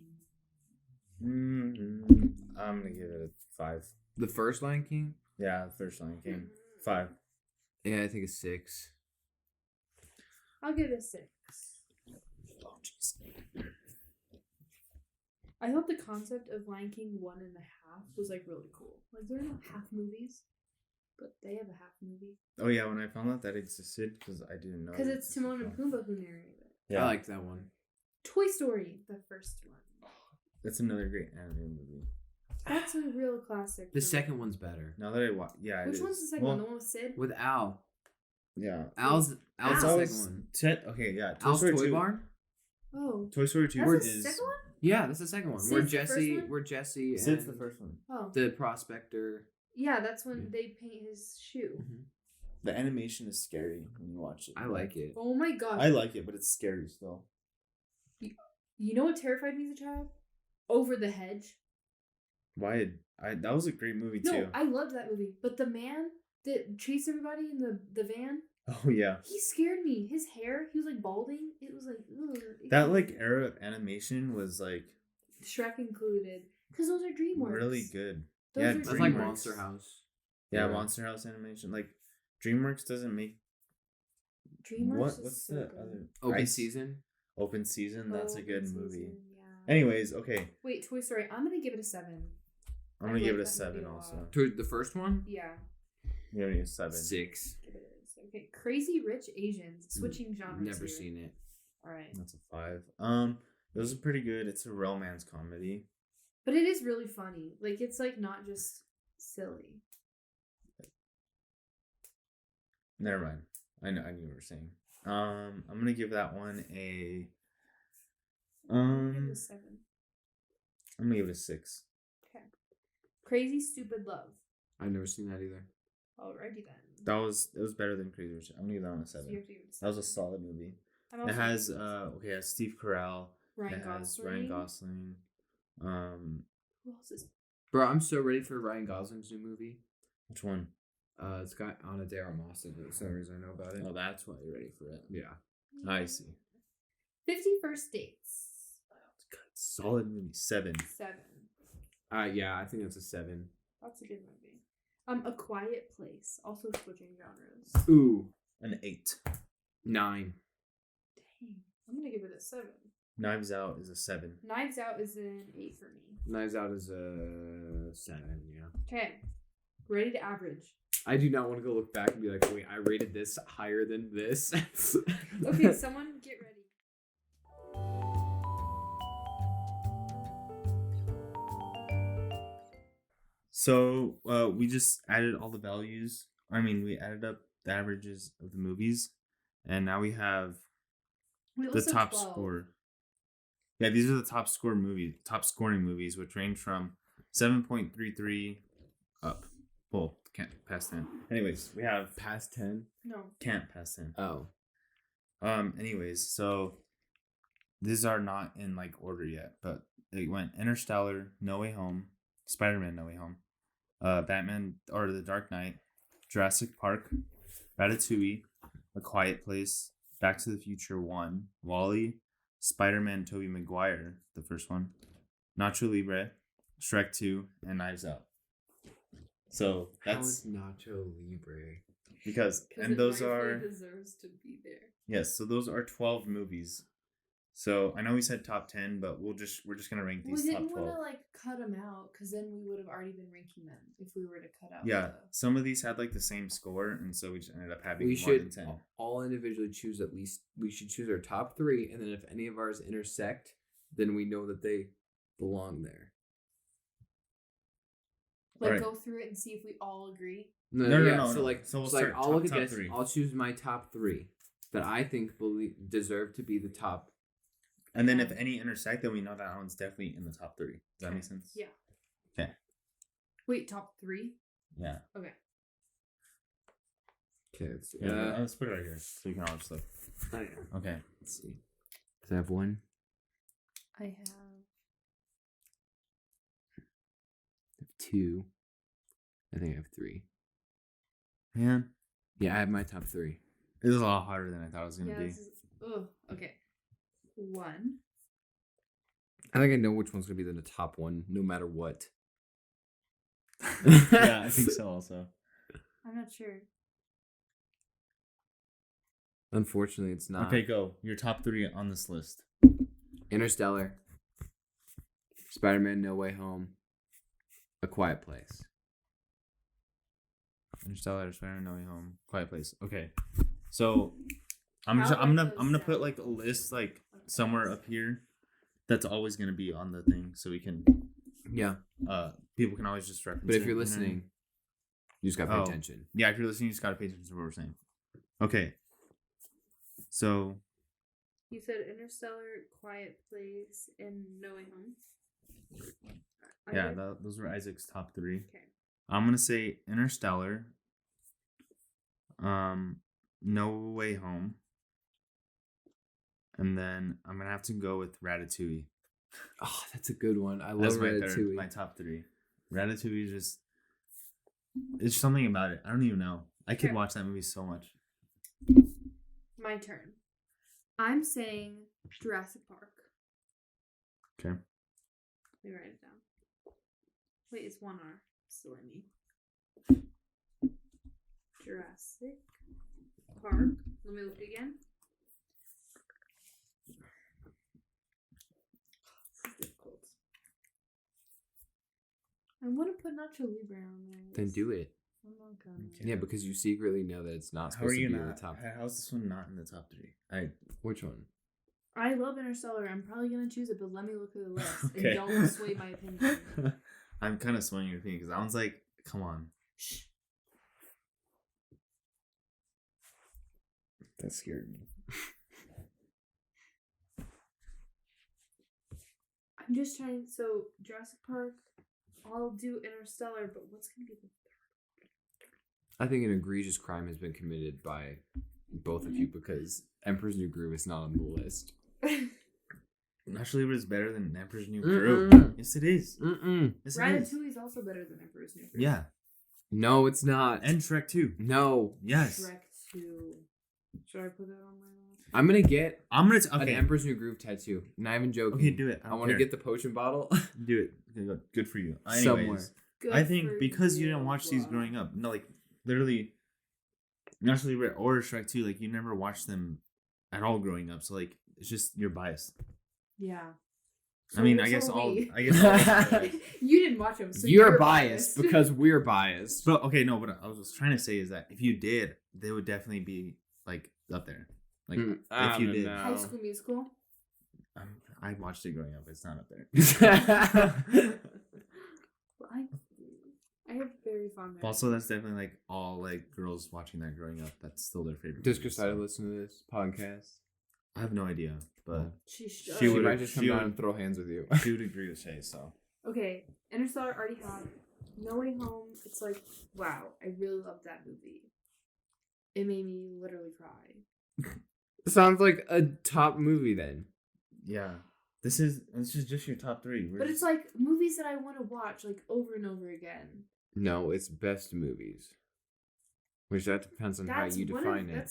I'm gonna give it a 5. The first Lion King? Yeah, the first Lion King. 5. Yeah, I think it's 6. I'll give it a 6. Oh, jeez. I thought the concept of Lion King 1.5 was like really cool. Like there are no half movies, but they have a half movie. Oh yeah, when I found out that existed, because I didn't know. Because it's Timon and Pumbaa who narrated it. Yeah, I liked that one. Toy Story, the first one. that's another great animated movie. That's a real classic. The for me. second one's better. Now that I watch, yeah, Which it one's is. the second Well, one? The one with Sid? With Al. Yeah, Al's Al. the Al's second one. Okay, yeah. Al's Toy 2. Barn? Oh. Toy Story 2 That's the is. second one? Yeah, that's the second one. Sid's the first one? We're Jesse and Sid's the first one. Oh. the Prospector. Yeah, that's when Yeah. they paint his shoe. The animation is scary when you watch it. I like it. Oh my god. I like it, but it's scary still. You know what terrified me as a child? Over the Hedge. Why? That was a great movie No, too. I loved that movie. But the man that chased everybody in the van, Oh yeah, he scared me. His hair, he was like balding. It was like, ugh. that like era of animation was like Shrek included. Because those are DreamWorks. really good. Those Yeah, are That's like DreamWorks. Monster House. Yeah, Yeah. Monster House animation. Like DreamWorks doesn't make DreamWorks is what's so the good. other Open Ice- Season. Open Season. That's a Open good Season, movie. Yeah. Anyways, okay, Wait, Toy Story. I'm gonna give it a 7. I'm gonna I give like it a that movie 7 a also. lot. To the first one? Yeah. I'm giving it a 7. 6. Give it a Okay. Crazy Rich Asians. Switching genres. Never here. seen it. All right. That's a 5. It was pretty good. It's a romance comedy. But it is really funny. Like it's like not just silly. Never mind. I knew what you were saying. I'm gonna give that one a. Give it a 7. I'm gonna give it a 6. Okay. Crazy Stupid Love. I've never seen that either. Alrighty then. It was better than Crazy Rich. I'm gonna give that one a So 7. you have to give it a That was a 7. solid movie. I'm It also has giving it a 7. it has Steve Carell. Ryan It has Gosling. Ryan Gosling. Who else is? Bro, I'm so ready for Ryan Gosling's new movie. Which one? It's got Anna de Armas in it. That's the only reason I know about it. Oh, that's why you're ready for it. Yeah. I see. 50 First Dates. God, solid movie. 7. 7. Yeah, I think that's a 7. That's a good movie. A Quiet Place. Also switching genres. Ooh, An 8. 9. Dang. I'm gonna give it a 7. Knives Out is a 7. Knives Out is an 8 for me. Knives Out is a 7. Yeah. Okay. Ready to Average. I do not want to go look back and be like, wait, I rated this higher than this. Okay, someone get ready. So we just added all the values. I mean, we added up the averages of the movies, and now we have Wait, the let's do top 12. score. Yeah, these are the top scoring movies, which range from 7.33 up. Well, can't pass 10. Anyways, we have Past 10? No. can't pass 10. Oh. Anyways, so these are not in like order yet, but it went Interstellar, No Way Home, Spider-Man, No Way Home, Batman or The Dark Knight, Jurassic Park, Ratatouille, A Quiet Place, Back to the Future 1, Wall-E, Spider-Man, Tobey Maguire, the first one, Nacho Libre, Shrek 2, and Knives Out. So How is that's Nacho Libre? because, and it those rightfully are, deserves to be there. yes, so those are 12 movies. So I know we said top 10, but we're just gonna rank We these top didn't 12. want to like cut them out because then we would have already been ranking them if we were to cut out. Yeah, some of these had like the same score, and so we just ended up having We more should than 10. all individually choose at least, we should choose our top 3, and then if any of ours intersect, then we know that they belong there. Like Alright. go through it and see if we all agree. No, So no. like, So we'll like start I'll look top at this. 3. I'll choose my top 3 that I think deserve to be the top. And then if any intersect, then we know that one's definitely in the top 3. Does that make sense? Yeah. Okay. Wait, top 3? Yeah. Okay. Okay, let's see. Let's put it right here so you can all just look. Oh, yeah. Okay. Let's see. Does I have one? I have. I have two. I think I have three. Man, Yeah, I have my top three. this is a lot harder than I thought it was gonna Yeah, be. this is. Oh, okay. 1. I think I know which one's gonna be the top one, no matter what. Yeah, I think so. Also, I'm not sure. Unfortunately, it's not. okay, go. Your top 3 on this list. Interstellar, Spider-Man: No Way Home, A Quiet Place. Interstellar, Spider-Man: No Way Home, Quiet Place. Okay, so I'm How I'm are gonna those put set? like a list like somewhere up here. That's always gonna be on the thing, so we can Yeah, people can always just reference. but if it, you're you know what I mean? listening, you just gotta pay attention. Yeah, if you're listening, you just gotta pay attention to what we're saying. Okay, so You said Interstellar, Quiet Place, and No Way Home. yeah, those were Isaac's top 3. Okay. I'm gonna say Interstellar, No Way Home, and then I'm gonna have to go with Ratatouille. Oh, that's a good one. I That's love my Ratatouille. my top 3. Ratatouille is just, it's something about it. I don't even know. I could Okay. watch that movie so much. My turn. I'm saying Jurassic Park. Okay. Let me write it down. Wait, it's 1 R. So I need Jurassic Park. Let me look again. This is difficult. I want to put Nacho Libre on there. Then do it. I'm not gonna. Yeah, because you secretly know that it's not How are supposed to you be in not? the top. How's this one not in the top 3? Which one? I love Interstellar. I'm probably gonna choose it, but let me look at the list Okay. and don't sway my opinion. I'm kind of swaying your opinion because that one's like, come on. Shh. That scared me. I'm just trying. So Jurassic Park. I'll do Interstellar, but what's gonna be the I think an egregious crime has been committed by both of you because Emperor's New Groove is not on the list. Nacho Libre is better than Emperor's New Groove. Mm-mm. Yes, it is. Mm-mm. Yes, it is. Ratatouille is also better than Emperor's New Groove. Yeah, No, it's not. and Shrek 2. No. Yes. Shrek 2. Should I put that on my list? I'm going to get I'm gonna an okay. Emperor's New Groove tattoo. Not even joking. Okay, do it. I want to get the potion bottle. do it. Okay, good for you. Anyways, Somewhere. Good I think for because you didn't watch these Wow. growing up. No, like literally, Nacho Libre or Shrek 2. Like you never watched them at all growing up. So like it's just you're biased. Yeah. I mean, So- I guess so all. we. I guess. All You didn't watch them, so You're biased because we're biased. But okay, no. What I was trying to say is that if you did, they would definitely be like up there. Like if you did, High School Musical. I watched it growing up. It's not up there. Well, I have very fond memories. Also, that's definitely like all like girls watching that growing up. That's still their favorite. Does movie, Christina so. listen to this podcast? I have no idea, but She should. She would- might just come she down would- and throw hands with you. she would agree with Shea. So Okay, Interstellar already have. No Way Home. It's like, wow, I really loved that movie. It made me literally cry. Sounds like a top movie then. yeah, this is just your top 3. But it's like movies that I want to watch like over and over again. No, it's best movies. Which that depends on how you one define of, it.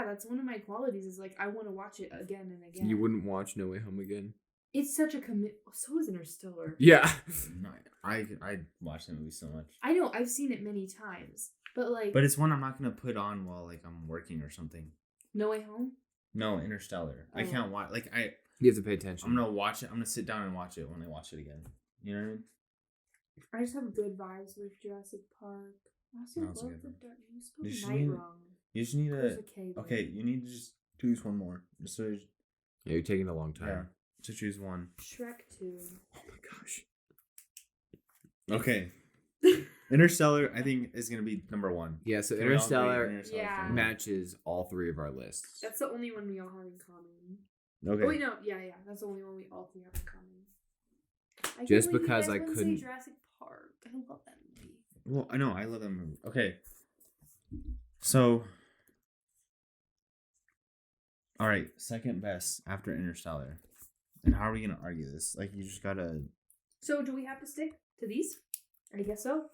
That's one of my qualities is like I want to watch it again and again. You wouldn't watch No Way Home again? It's such a commit. So is Interstellar. Yeah. I watch that movie so much. I know I've seen it many times, but like But it's one I'm not gonna put on while like I'm working or something. No Way Home. No, Interstellar. I Oh. can't watch. Like You have to pay attention. I'm gonna watch it. I'm gonna sit down and watch it when I watch it again. You know what I mean? I just have good vibes with Jurassic Park. I also No, it's a love good the one. dark. You You spelled just night need- wrong. You just need There's to. a K there. Okay, you need to just choose one more. Just so Yeah, you're taking a long time. yeah, to choose one. Shrek 2. Oh my gosh. Okay. Interstellar, I think, is gonna be number 1. Yeah, so Can we all agree Interstellar Yeah. for matches all 3 of our lists. That's the only one we all have in common. Okay. Oh wait, no, yeah, that's the only one we all three have in common. I Just can't believe because you I guys wouldn't couldn't- say Jurassic Park. I love that movie. Well, I know I love that movie. Okay. So All right, second best after Interstellar. And how are we gonna argue this? Like, you just gotta. So do we have to stick to these? I guess so.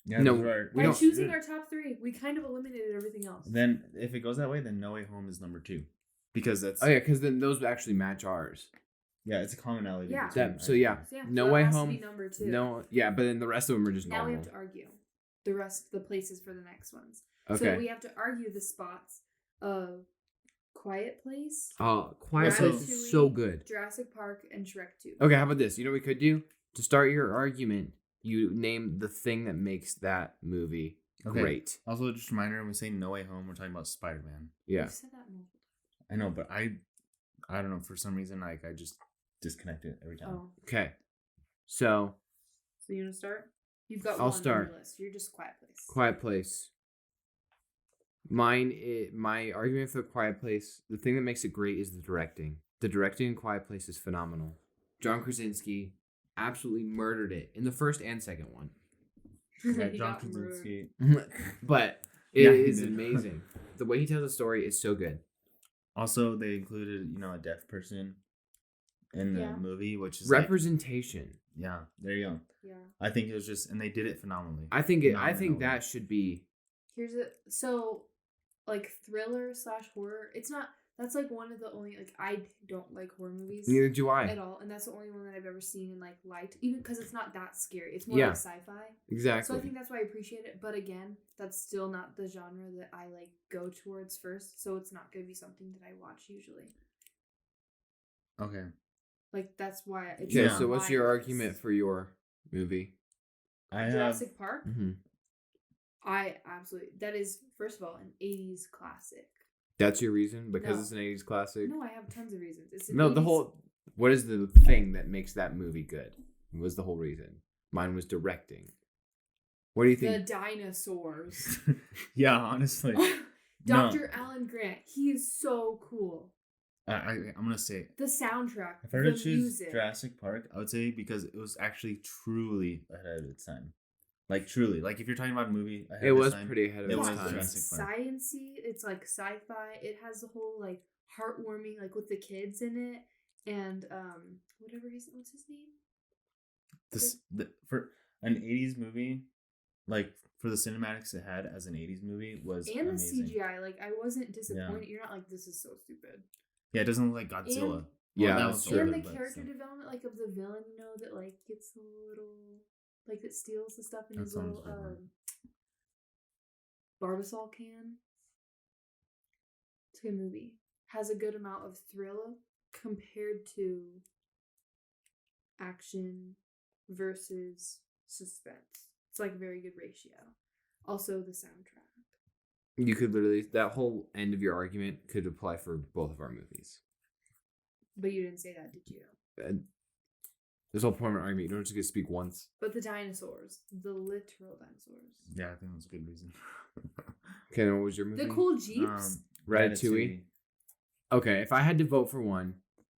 Yeah, No, those are- we By don't- choosing our top 3, we kind of eliminated everything else. Then, if it goes that way, then No Way Home is number 2, because that's Oh yeah, because then those actually match ours. yeah, it's a commonality. Yeah. between So our yeah, things. Yeah, No so that Way has to Home. be number 2. No, yeah, but then the rest of them are just Now we normal. have to argue the places for the next ones. Okay. So we have to argue the spots of Quiet Place, Oh, Quiet Also- Place is so good. Jurassic Park, and Shrek 2. Okay, how about this? You know what we could do? To start your argument, you name the thing that makes that movie Okay. great. Also, just a reminder: when we say No Way Home, we're talking about Spider-Man. Yeah. You've said that multiple I know, but I don't know, for some reason, like, I just disconnect it every time. times. Oh, Okay. So, so you want to start? You've got I'll one on start. your list. You're just Quiet Place. Quiet Place. My argument for Quiet Place, the thing that makes it great is the directing. The directing in Quiet Place is phenomenal. John Krasinski absolutely murdered it in the first and second one. Yeah, He John got murdered. Krasinski. But it Yeah, he is did. amazing. The way he tells the story is so good. Also, they included, a deaf person in the Yeah. movie, which is like, Representation. yeah, there you go. Yeah. I think it was just, and they did it phenomenally. I think Phenomenally. that should be Here's a like thriller / horror. It's not. That's like one of the only I don't like horror movies neither do at I. all, and that's the only one that I've ever seen and liked, even because it's not that scary. It's more Yeah. like sci-fi. Exactly. So I think that's why I appreciate it. But again, that's still not the genre that I go towards first. So it's not gonna be something that I watch usually. Okay. That's why. It's Okay, not so what's my your list. argument for your movie? I have. Jurassic Park? Mm-hmm. I absolutely. That is first of all an '80s classic. That's your reason? Because No. it's an 80s classic? No, I have tons of reasons. It's an No, 80s what is the thing that makes that movie good? Was the whole reason. Mine was directing. What do you The think? dinosaurs. Yeah, honestly. Dr. Alan Grant. He is so cool. I'm going to say, The soundtrack. if I were the to choose music. Jurassic Park, I would say because it was actually truly ahead of its time. Like, truly. Like, if you're talking about a movie ahead It of was its time, pretty ahead of it its was time. Jurassic Park. Science-y. It's sci-fi. It has the whole heartwarming with the kids in it and what's his name? For an 80s movie, for the cinematics it had as an 80s movie was And amazing. the CGI. I wasn't disappointed. You're not this is so stupid. Yeah, it doesn't look like Godzilla. And- Yeah, that that's was true. And stupid, the but character still. development of the villain, that gets a little that steals the stuff in That his sounds little good, Barbasol can. It's a good movie. Has a good amount of thrill compared to action versus suspense. It's a very good ratio. Also the soundtrack. You could literally, that whole end of your argument could apply for both of our movies. But you didn't say that, did you? And there's whole point of an argument. You don't just get to speak once. But the dinosaurs. The literal dinosaurs. Yeah, I think that's a good reason. Okay, and what was your movie? The cool jeeps. Ratatouille. Okay, if I had to vote for one,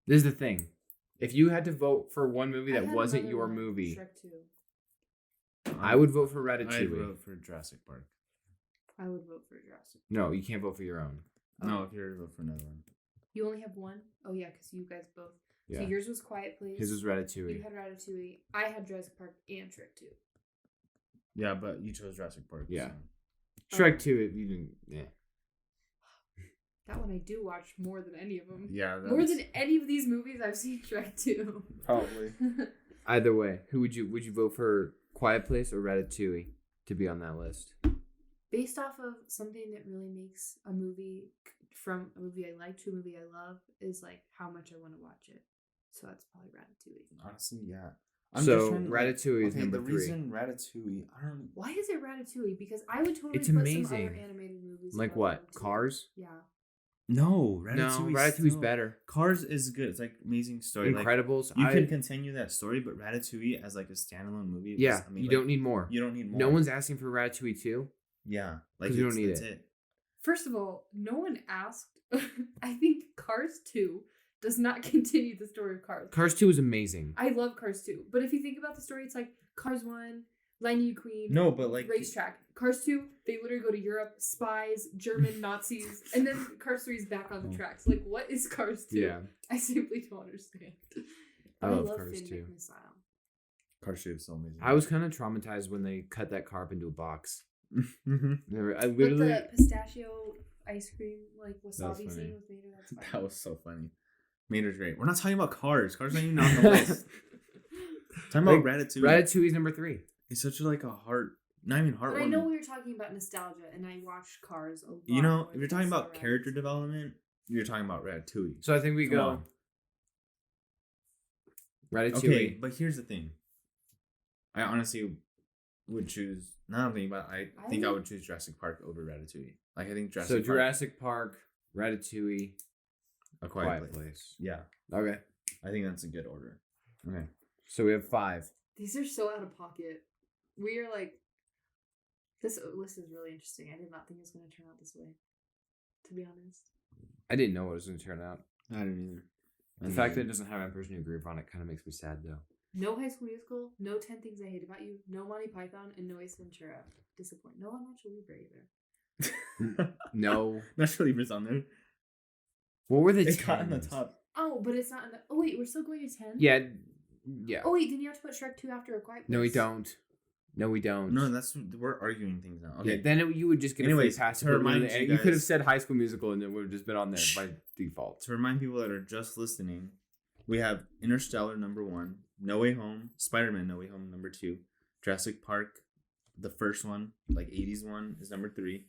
this is the thing. If you had to vote for one movie I that had wasn't another your one, movie, Shrek 2. I would vote for I'd Ratatouille. vote for Jurassic Park. I would vote for Jurassic. No, you can't vote for your own. No, if you're to vote for another one. You only have one? Oh, yeah, because you guys both. Yeah. So yours was Quiet Place. His was Ratatouille. You had Ratatouille. I had Jurassic Park and Shrek 2. Yeah, but you chose Jurassic Park. Yeah. so- Shrek 2, you didn't. Yeah. That one I do watch more than any of them. Yeah. More than any of these movies, I've seen Shrek 2. Probably. Either way, who would you vote for? Quiet Place or Ratatouille to be on that list? Based off of something that really makes a movie from a movie I like to a movie I love is how much I want to watch it. So that's probably Ratatouille. Honestly, yeah. So, Ratatouille is number the 3. reason Ratatouille, I don't. Why is it Ratatouille? Because I would totally It's put some amazing. other animated movies. Like above what? them, too. Cars? Yeah. No, No, Ratatouille's better. Cars is good. It's amazing story. Incredibles. You can continue that story, but Ratatouille as a standalone movie. Yeah, you don't need more. You don't need more. No one's asking for Ratatouille 2. Yeah, 'Cause you don't need that's it. First of all, no one asked. I think Cars 2 does not continue the story of Cars. Cars 2 is amazing. I love Cars 2. But if you think about the story, it's Cars 1, Lightning McQueen. No, but like racetrack. Cars 2, they literally go to Europe, spies, German Nazis, and then Cars 3 is back on the tracks. Like, what is Cars 2? Yeah. I simply don't understand. I love Cars Finn 2. style. Cars 2 is so amazing. I was kind of traumatized when they cut that car up into a box. Mm-hmm. I literally. With the pistachio ice cream, like wasabi scene with Mater, that's funny. That was so funny. Mater's great. We're not talking about Cars. Cars not even on the list. Talking about Ratatouille. Ratatouille's number 3. It's such like a heart, not even heartwarming. But I know we were talking about nostalgia, and I watched Cars a lot. You know, more if you're than talking I saw about character development, you're talking about Ratatouille. So I think we Come go on. Ratatouille. Okay, but here's the thing. I honestly would choose. Now I'm thinking about. I think I would choose Jurassic Park over Ratatouille. Like I think Jurassic Park, Ratatouille, A Quiet Place. Place. Yeah. Okay. I think that's a good order. Okay. So we have 5. These are so out of pocket. We are like, this list is really interesting. I did not think it was going to turn out this way, to be honest. I didn't know what it was going to turn out. I didn't either. The fact that it doesn't have my person who grew up on it kind of makes me sad, though. No High School Musical, no 10 Things I Hate About You, no Monty Python, and no Ace Ventura. Disappointing. No Nacho Libre either. No. Nacho Libre's on there. What were the It got in the 10s? top. Oh, but it's not in the... Oh, wait, we're still going to 10? Yeah. Yeah. Oh, wait, then you have to put Shrek 2 after A Quiet Place. No, we don't. No, we don't. No, we're arguing things now. Okay. Yeah, then you would just get a free pass. to remind you you could have guys- said High School Musical and it would have just been on there by default. To remind people that are just listening, we have Interstellar number 1, No Way Home, Spider-Man No Way Home number 2, Jurassic Park, the first one, like 80s one, is number 3.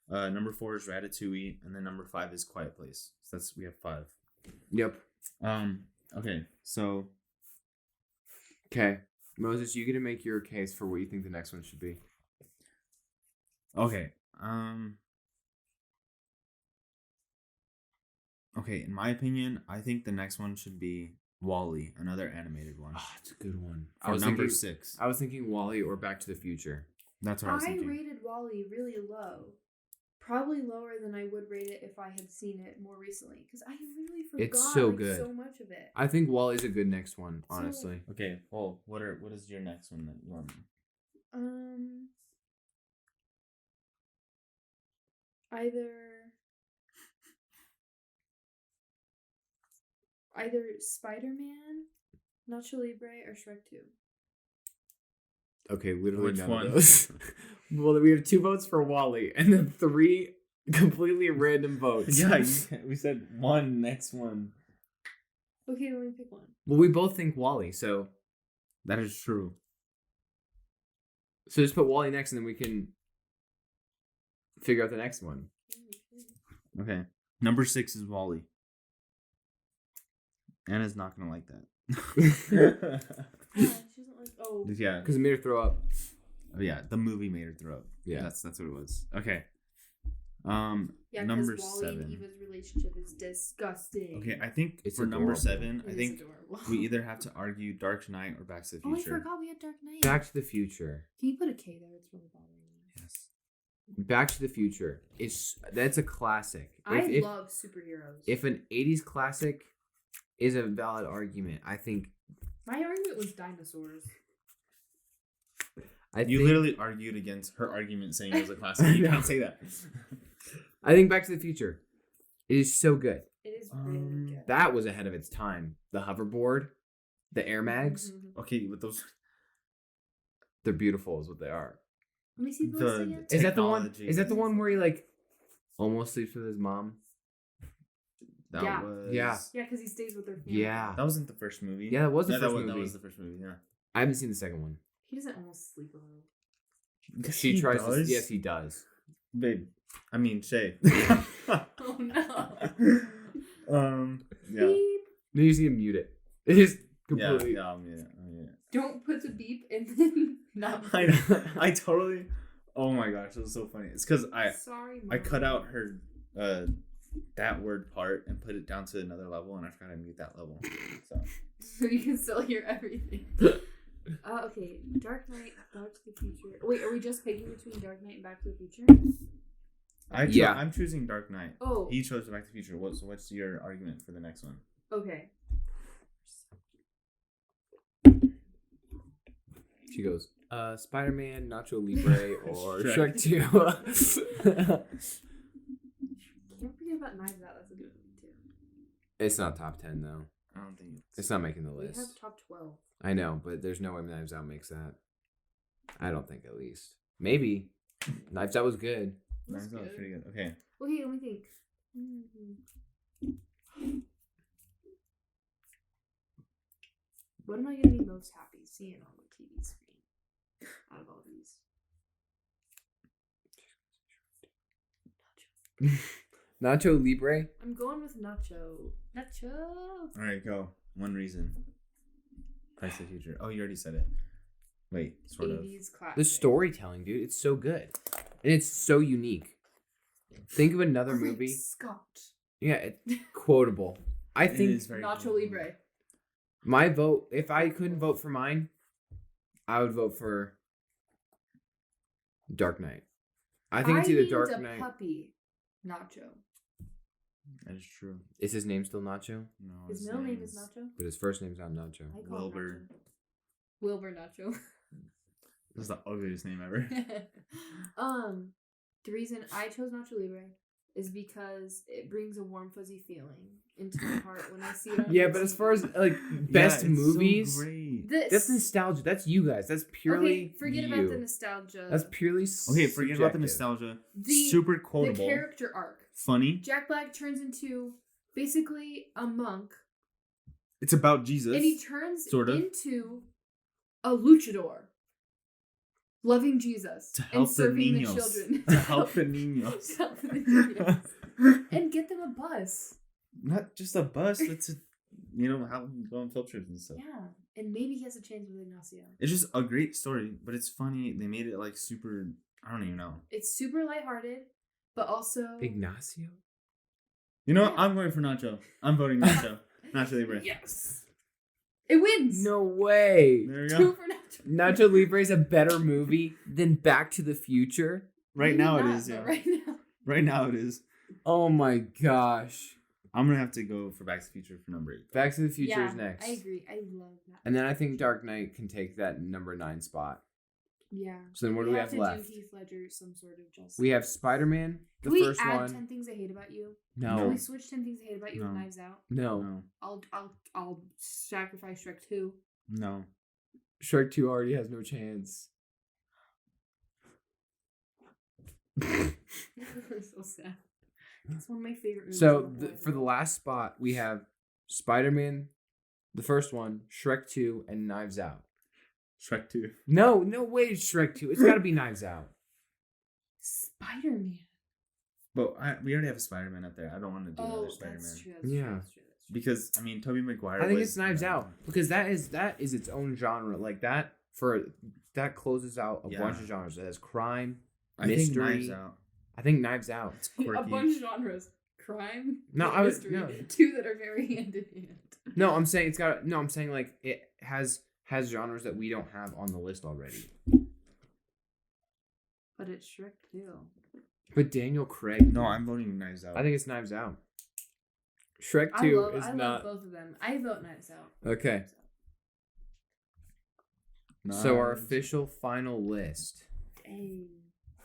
Number 4 is Ratatouille, and then number 5 is Quiet Place. So we have 5. Yep. Okay, so Okay. Moses, you get to make your case for what you think the next one should be. okay. Okay, in my opinion, I think the next one should be WALL-E, another animated one. Oh, it's a good one. For number 6. I was thinking WALL-E or Back to the Future. That's what I was thinking. I rated WALL-E really low. Probably lower than I would rate it if I had seen it more recently. Because I really forgot It's so good. so much of it. I think WALL-E's a good next one, honestly. Okay, well, what is your next one that you want? Either Spider-Man, Nacho Libre, or Shrek 2. Okay, literally Which none one? of those. Well, we have 2 votes for WALL-E and then 3 completely random votes. Yeah, we said one, next one. Okay, let me pick one. Well, we both think WALL-E, so That is true. just put WALL-E next and then we can figure out the next one. Okay. Number 6 is WALL-E. Anna's not gonna like that. She doesn't like... Oh. Yeah. Because it made her throw up. Oh, yeah, the movie made her throw up. Yeah. That's what it was. Okay. Yeah, number because Wally 7. and Eva's relationship is disgusting. Okay, I think It's for number adorable. 7, I It is think adorable. we either have to argue Dark Knight or Back to the Oh, I Future. forgot we had Dark Knight. Back to the Future. Can you put a K there? It's really bothering me. Yes. Back to the Future. That's a classic. I If love superheroes. if an 80s classic is a valid argument, I think My argument was dinosaurs. You think, literally argued against her argument saying it was a classic. You can't say that. I think Back to the Future. It is so good. It is really good. That was ahead of its time. The hoverboard, the air mags, Mhm. Okay, with those. they're beautiful is what they are. Let me see the The- list again. Is that the one? Technology. Is that the one where he like almost sleeps with his mom? That Yeah. was. Yeah. Yeah, because he stays with their family. Yeah. That wasn't the first movie. Yeah, that was the Yeah, first that movie. was the first movie, yeah. I haven't seen the second one. He doesn't almost sleep with her. She He tries does? to. Yes, he does. Babe. I mean, Shea. Oh no. Yeah. Beep. No, you see him mute it. It is Yeah, completely. yeah. Don't put the beep and then not. I totally. Oh my gosh, it was so funny. It's because Sorry, Mom. I cut out her that word part and put it down to another level, and I forgot to mute that level. So you can still hear everything. Okay, Dark Knight, Back to the Future. Wait, are we just picking between Dark Knight and Back to the Future? Yeah. I'm choosing Dark Knight. Oh, He chose Back to the Future. What's your argument for the next one? okay. She goes, Spider-Man, Nacho Libre, or Shrek. Shrek 2. Don't forget about Knives Out. That's a good movie too. It's not top 10 though. I don't think It's not making the We list. have top 12. I know, but there's no way Knives Out makes that. I don't think, at least. Maybe. Knives Out was good. That's Knives Out was good. pretty good. Okay. Okay, let me think. What am I gonna be most happy seeing on the TV screen out of all these? Nacho Libre? I'm going with Nacho. Nacho. All right, go. One reason. Price the Future. Oh, you already said it. Wait, sort of. 80s classic. The storytelling, dude, it's so good. And it's so unique. Think of another Great movie. Scott. Yeah, it's quotable. I It think is very Nacho cool. Libre. my vote, if I couldn't vote for mine, I would vote for Dark Knight. I think it's either named Dark a Knight. puppy Nacho. That is true. Is his name still Nacho? No, His middle name is Nacho. But his first name's not Nacho. I call him Wilbur. Nacho. Wilbur Nacho. That's the ugliest name ever. The reason I chose Nacho Libre is because it brings a warm fuzzy feeling into my heart when I see it on Yeah, the but as TV. far as like best Yeah, it's movies, So great. that's nostalgia. That's you guys. That's purely okay, forget you. about the nostalgia. That's purely Okay, forget about the subjective. nostalgia. The- Super the quotable. character arc. Funny. Jack Black turns into basically a monk, It's about Jesus. and he turns sort of. into a luchador, loving Jesus To and help the serving the niños. children. To help the niños. To help the niños. And get them a bus. Not just a bus, but to, help them go on field trips and stuff. Yeah, and maybe he has a chance with Ignacio. It's just a great story, but it's funny. They made it like super. I don't even know. It's super lighthearted, but also Ignacio? You know what? Yeah. I'm going for Nacho. I'm voting Nacho. Nacho Libre. yes, it wins. No way. There we go. 2 for Nacho. Nacho Libre is a better movie than Back to the Future. Right Maybe now not, it is. but Yeah. Right now. Right now it is. Oh my gosh. I'm gonna have to go for Back to the Future for number 8. Back to the Future Yeah, is next. I agree. I love that. And then I think Dark Knight can take that number 9 spot. Yeah. So then what do we have to left? Do Heath Ledger some sort of justice. We have Spider-Man, the Can we first add one. 10 things I hate about you? Can No. we switch 10 things I hate about you with No. Knives Out? No. I'll sacrifice Shrek 2. No. Shrek 2 already has no chance. So sad. It's one of my favorite movies. So of all time. for the last spot, we have Spider-Man, the first one, Shrek 2, and Knives Out. Shrek 2. No way, Shrek 2. It's got to be Knives Out. Spider-Man. But we already have a Spider-Man up there. I don't want to do another That's Spider-Man. true. Yeah. That's true. Because Tobey Maguire. I think was, it's Knives Out because that is its own genre. Like that closes out a Yeah. bunch of genres. It has crime, I think mystery. Knives Out. I think Knives Out. It's A quirky. bunch of genres. Crime. No, and I was- mystery. no. 2 that are very hand in hand. No, I'm saying I'm saying like it has genres that we don't have on the list already. But it's Shrek 2. But Daniel Craig. No, I'm voting Knives Out. I think it's Knives Out. Shrek I 2 love is not. both of them. I vote Knives Out. Okay. So our official final list Dang.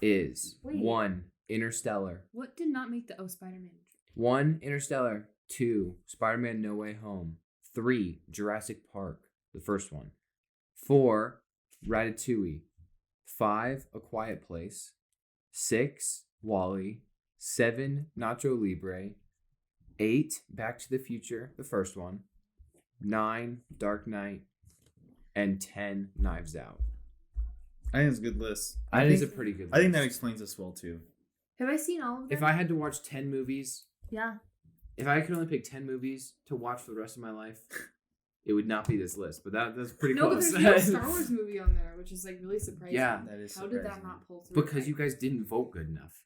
is Wait. 1, Interstellar. What did not make the Spider-Man? 1, Interstellar. 2, Spider-Man No Way Home. 3, Jurassic Park, the first one. 4, Ratatouille. 5, A Quiet Place. 6, Wall-E. 7, Nacho Libre. 8, Back to the Future, the first one. 9, Dark Knight. And 10, Knives Out. I think it's a good list. I think it's a pretty good list. I think that explains us well too. Have I seen all of them? If I had to watch 10 movies, Yeah. if I could only pick 10 movies to watch for the rest of my life, it would not be this list. But that's pretty No, but close. there's no Star Wars movie on there, which is like really surprising. Yeah. That is How did that surprising. not pull through? Because you guys didn't vote good enough.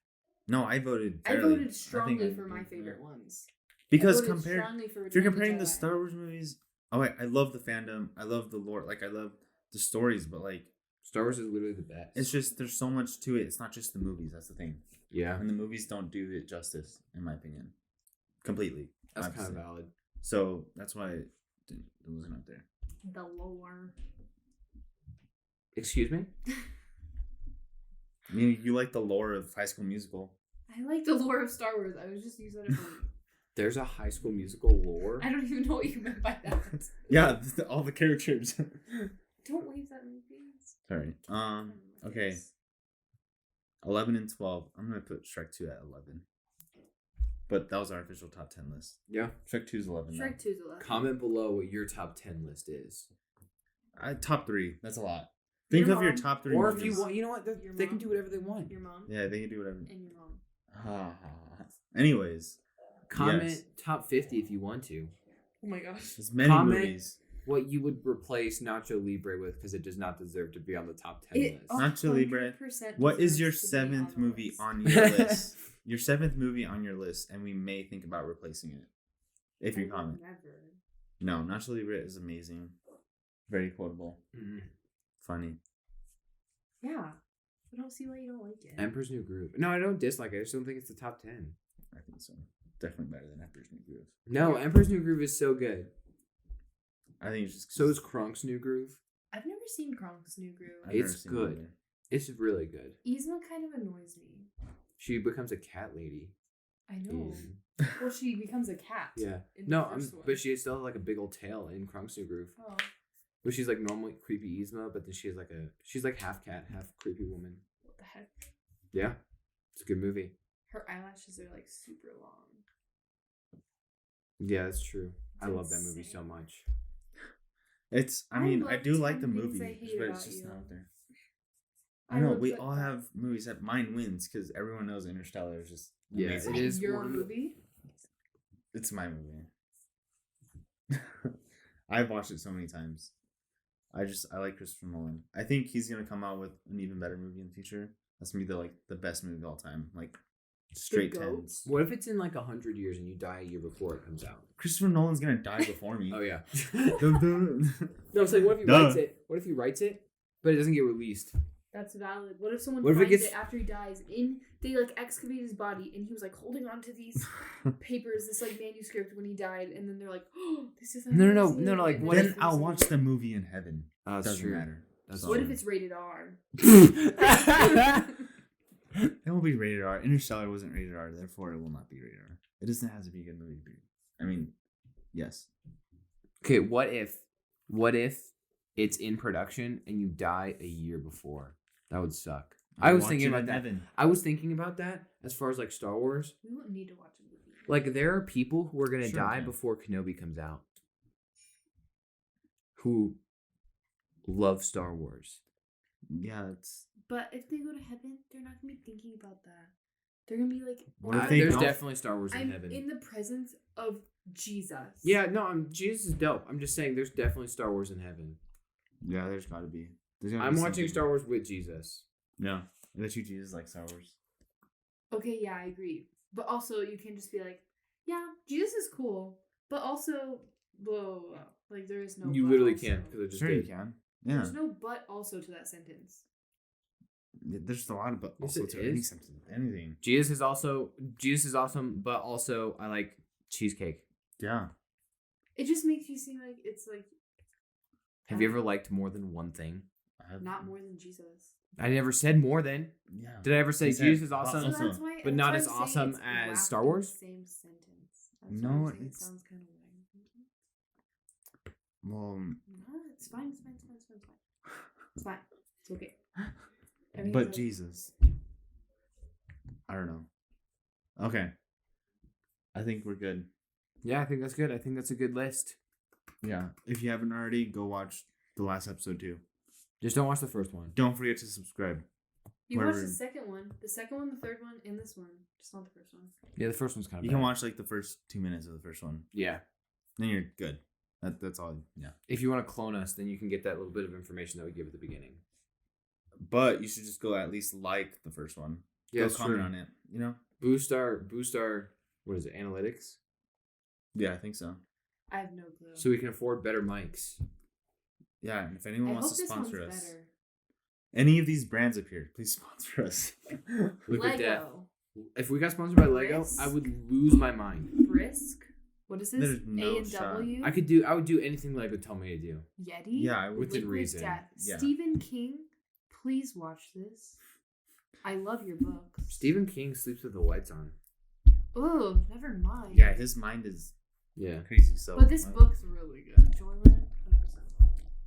No, I voted. I fairly. voted strongly think I for my did, favorite yeah. ones. Because I voted compared, strongly for if you're Return of comparing the Jedi. Star Wars movies, I love the fandom. I love the lore. Like I love the stories, but like Star Wars is literally the best. it's just there's so much to it. It's not just the movies. That's the thing. Yeah. And the movies don't do it justice, in my opinion, completely. That's I have to kind of say. valid. So that's why it wasn't up there. The lore. Excuse me? You like the lore of High School Musical. I like the lore of Star Wars. I was just using it for. There's a High School Musical lore? I don't even know what you meant by that. Yeah, all the characters. Don't wave that in my face. Sorry. Okay. 11 and 12. I'm going to put Shrek 2 at 11. But that was our official top 10 list. Yeah. Shrek 2 is 11. Shrek 2 is 11. Comment below what your top 10 list is. Top 3. That's a lot. Think of your top 3 Or movies. if you want, you know what? They can do whatever they want. Your mom? Yeah, they can do whatever. And your mom. Anyways. Comment top 50 if you want to. Oh my gosh. There's many movies. What you would replace Nacho Libre with because it does not deserve to be on the top 10 list. Nacho Libre. What is your 7th movie on your list? Your 7th movie on your list, and we may think about replacing it. If you comment. Never. No, Nacho Libre is amazing. Very quotable. Mm-hmm. Funny. Yeah. I don't see why you don't like it. Emperor's New Groove. No, I don't dislike it. I just don't think it's the top 10. I think so. Definitely better than Emperor's New Groove. No, Emperor's New Groove is so good. I think it's just... So is Kronk's New Groove. I've never seen Kronk's New Groove. It's good. It's really good. Yzma kind of annoys me. She becomes a cat lady. I know. Well, she becomes a cat. Yeah. In No, the first one. but she still has like a big old tail in Kronk's New Groove. Oh. But she's like normally creepy Yzma, but then she's like half cat, half creepy woman. What the heck? Yeah. It's a good movie. Her eyelashes are like super long. Yeah, that's true. It's I love that movie insane. so much. I do like the movie, I hate but about it's just you. not there. I know, we all have movies that mine wins because everyone knows Interstellar is just amazing. It is your movie. It's my movie. I've watched it so many times. I like Christopher Nolan. I think he's gonna come out with an even better movie in the future. That's gonna be the best movie of all time. Like straight tens. What if it's in like 100 years and you die a year before it comes out? Christopher Nolan's gonna die before me. Oh yeah. No, No, it's like what if he writes it? What if he writes it, but it doesn't get released? That's valid. What if someone What if it finds gets- it after he dies? They like excavate his body, and he was like holding on to these papers, this like manuscript when he died, and then they're like, "Oh, this is No, like, And what Then it's I'll from watch the movie in heaven. That's Doesn't true. matter. That's What true. if it's rated R? It will be rated R. Interstellar wasn't rated R, therefore it will not be rated R. It doesn't have to be a good movie. I mean, yes. Okay, what if it's in production and you die a year before? That would suck. I was thinking about that. Heaven. I was thinking about that as far as like Star Wars. We wouldn't need to watch a movie. Like there are people who are gonna Sure, die okay. before Kenobi comes out. Who love Star Wars. Yeah, it's... But if they go to heaven, they're not gonna be thinking about that. They're gonna be like, What if they there's don't? definitely Star Wars in I'm heaven. in the presence of Jesus. Yeah, no, Jesus is dope. I'm just saying there's definitely Star Wars in heaven. Yeah, there's gotta be. I'm watching Star Wars with Jesus. Yeah. I bet you Jesus like Star Wars. Okay, yeah, I agree. But also, you can just be like, yeah, Jesus is cool, but also, whoa, like there is no. You but literally also. can't because I just Sure did. you can. Yeah. There's no but also to that sentence. There's a lot of but Yes, also it to any is. sentence. Anything. Jesus is awesome, but also I like cheesecake. Yeah. It just makes you seem like it's like. Have you ever liked more than one thing? I have, Not more than Jesus. I never said more than. Yeah. Did I ever say You said Jesus is but awesome? So Also- that's why, but that's not why as I'm saying awesome it's as wrapped Star in the Wars? same sentence. That's No, why I'm saying it's- it sounds kind of weird. Well, No, it's fine. It's fine. It's fine. It's fine. It's fine. It's fine. It's okay. but Everything's okay. Jesus. I don't know. Okay. I think we're good. Yeah, I think that's good. I think that's a good list. Yeah. If you haven't already, go watch the last episode too. Just don't watch the first one. Don't forget to subscribe. You wherever- watched the second one, the third one, and this one. Just not the first one. Yeah, the first one's kind of You bad. can watch like the first 2 minutes of the first one. Yeah. Then you're good. That's all. Yeah. If you want to clone us, then you can get that little bit of information that we give at the beginning. But you should just go at least like the first one. Yeah, Go that's comment true. on it. You know? Boost our, what is it, analytics? Yeah, I think so. I have no clue. So we can afford better mics. Yeah, and if anyone I wants hope to this one's sponsor us, better. any of these brands up here, please sponsor us. Look at that. Lego. If we got sponsored by Lego, Brisk. I would lose my mind. Brisk. What is this? There's no A and shot. W? I would do anything Lego told me to do. Yeti? Yeah, I would. Within Liquid reason. Death. Yeah. Stephen King, please watch this. I love your books. Stephen King sleeps with the lights on. Oh, never mind. Yeah, his mind is Yeah. crazy. So, But this book's really good. Joyland,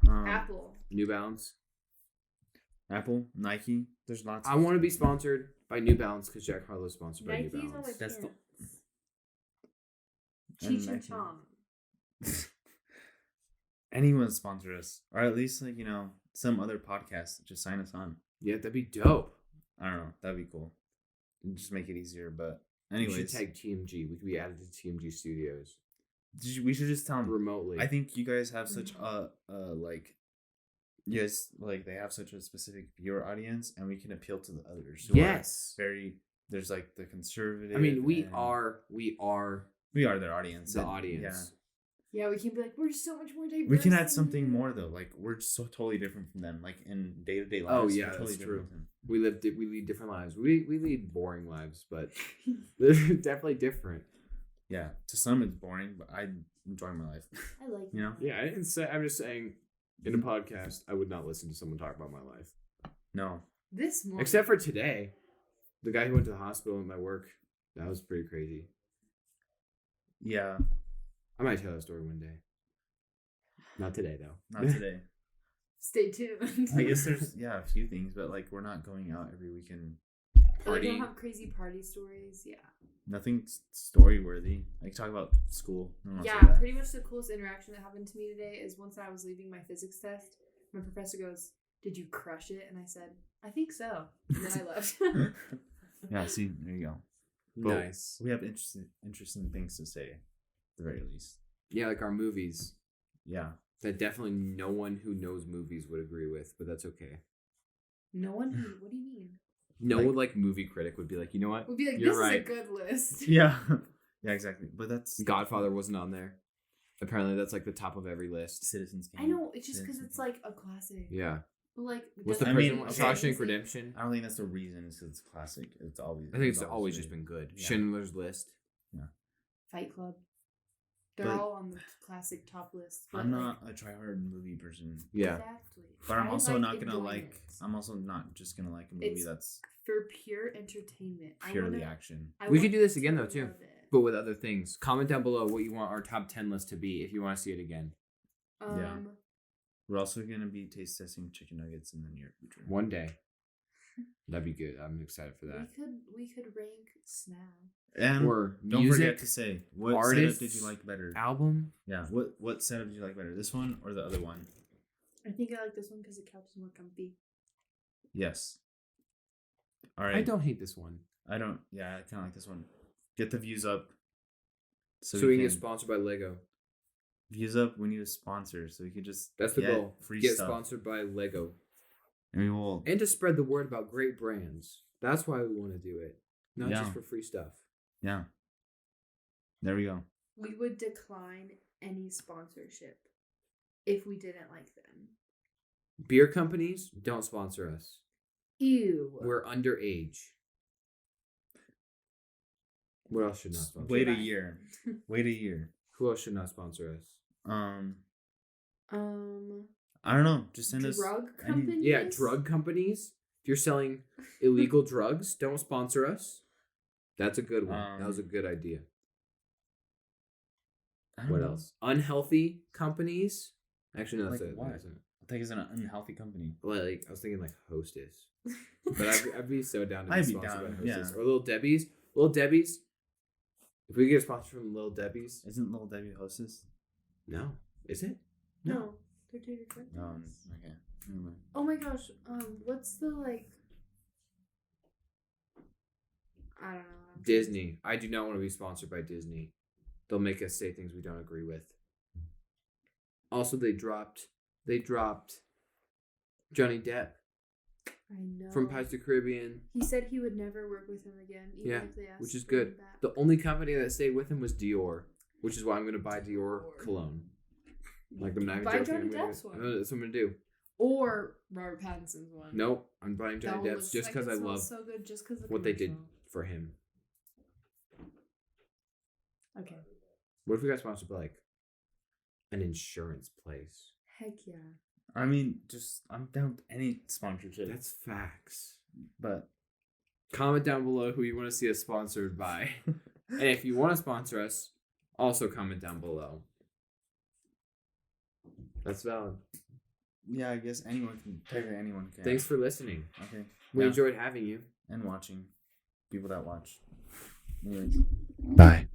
100%. Apple. New Balance. Apple, Nike. There's lots. I want to be sponsored by New Balance because Jack Harlow's sponsored by New Nike's on my Balance. That's the- pants. And Cheech and Nike. Chong. Anyone sponsor us, or at least some other podcast. Just sign us on. Yeah, that'd be dope. I don't know. That'd be cool. Just make it easier. But We anyways, should tag TMG. We could be added to TMG Studios we should just tell them. remotely. I think you guys have such yes, like they have such a specific viewer audience, and we can appeal to the others. Who Yes. are there's like the conservative. I mean, we and are their audience. the and, audience. Yeah, we can be like, we're so much more diverse. We can add than something you." more though. Like we're so totally different from them. Like in day-to-day lives. Oh, we're yeah, totally that's different true. from them. We lead different lives. We lead boring lives, but they're definitely different. Yeah, to some it's boring, but I enjoy my life. I like You know? that. Yeah, I didn't say. I'm just saying. In a podcast, I would not listen to someone talk about my life, No. This morning. except for today. The guy who went to the hospital at my work. That was pretty crazy. Yeah, I might tell that story one day. Not today, though. not today. Stay tuned. I guess there's a few things, but like we're not going out every weekend. Like, Party. don't have crazy party stories. Yeah. Nothing story worthy. Like talk about school. No one wants to Yeah, do that. pretty much the coolest interaction that happened to me today is once I was leaving my physics test, my professor goes, "Did you crush it?" And I said, "I think so." And then I left. Yeah, see, there you go. But Nice. We have interesting things to say, at the very least. Yeah, like our movies. Yeah. That definitely no one who knows movies would agree with, but that's okay. No one. What do you mean? No one like movie critic would be like, you know what? We'd be like, You're "This right. is a good list." Yeah. Yeah, exactly. But that's Godfather wasn't on there. Apparently, that's like the top of every list. Citizens Kane. I know. It's just because Citizens it's like a classic. Yeah. But like, What's the doesn't I person? mean, mean, okay. Shawshank Redemption. I don't think that's the reason. It's 'cause it's classic. It's always. I think it's always just been good. Yeah. Schindler's List. Fight Club. They're But- all on the classic top list. but, I'm like, not a try-hard movie person. Yeah. Exactly. But I'm I also like not gonna like. enjoyment. I'm also not just gonna like a movie It's that's for pure entertainment. purely action. I We could want do this to again, though, too. love it. But with other things. Comment down below what you want our top 10 list to be if you want to see it again. Yeah. We're also gonna be taste testing chicken nuggets in the near future. One day. That'd be good. I'm excited for that. we could rank Snap. And Or don't music, forget to say what artists, setup did you like better? album. Yeah. What setup did you like better? This one or the other one? I think I like this one because the couch is more comfy. Yes. All right. I don't hate this one. I don't. Yeah, I kind of like this one. Get the views up. So we can get sponsored by Lego. views up. We need a sponsor so we could just. That's the get goal. Free Get stuff. sponsored by Lego. And we will. And to spread the word about great brands. That's why we want to do it. Not Yeah. just for free stuff. Yeah. There we go. We would decline any sponsorship if we didn't like them. Beer companies, don't sponsor us. Ew. We're underage. What else should not sponsor Wait a us? year. Wait a year. Who else should not sponsor us? I don't know. Just send us. Drug any- companies? Yeah, drug companies. If you're selling illegal drugs, don't sponsor us. That's a good one. That was a good idea. I don't What know. else? Unhealthy companies. Actually, no, Like that's it. what? That's it. I think it's an unhealthy company. Like I was thinking, like Hostess. But I'd be so down to be I'd be sponsored by down, Hostess yeah. or Little Debbie's. Little Debbie's. If we get a sponsor from Little Debbie's, Isn't Little Debbie hostess? no, is it? No. They're two different things. Okay. Never mind. Oh my gosh. What's the like? I don't know. I'm Disney. I do not want to be sponsored by Disney. They'll make us say things we don't agree with. Also, they dropped Johnny Depp I know. from Pirates of the Caribbean. He said he would never work with him again, even Yeah, if they asked which is for him good. back. The only company that stayed with him was Dior, which is why I'm going to buy Dior cologne. Like I'm not even Buy joking. Johnny I'm gonna- Depp's one. That's what I'm going to do. Or Robert Pattinson's one. Nope, I'm buying That Johnny one Depp's looks just like because it I smells love so good just because what they did for him. Okay. What if we got sponsored by like an insurance place? Heck yeah. I mean, just I'm down with any sponsorship. That's facts. But Comment down below who you want to see us sponsored by. And if you want to sponsor us, also comment down below. That's valid. yeah, I guess anyone can. Technically, anyone can. Thanks for listening. Okay. We Yeah. enjoyed having you. And watching. People that watch. Anyways. Bye.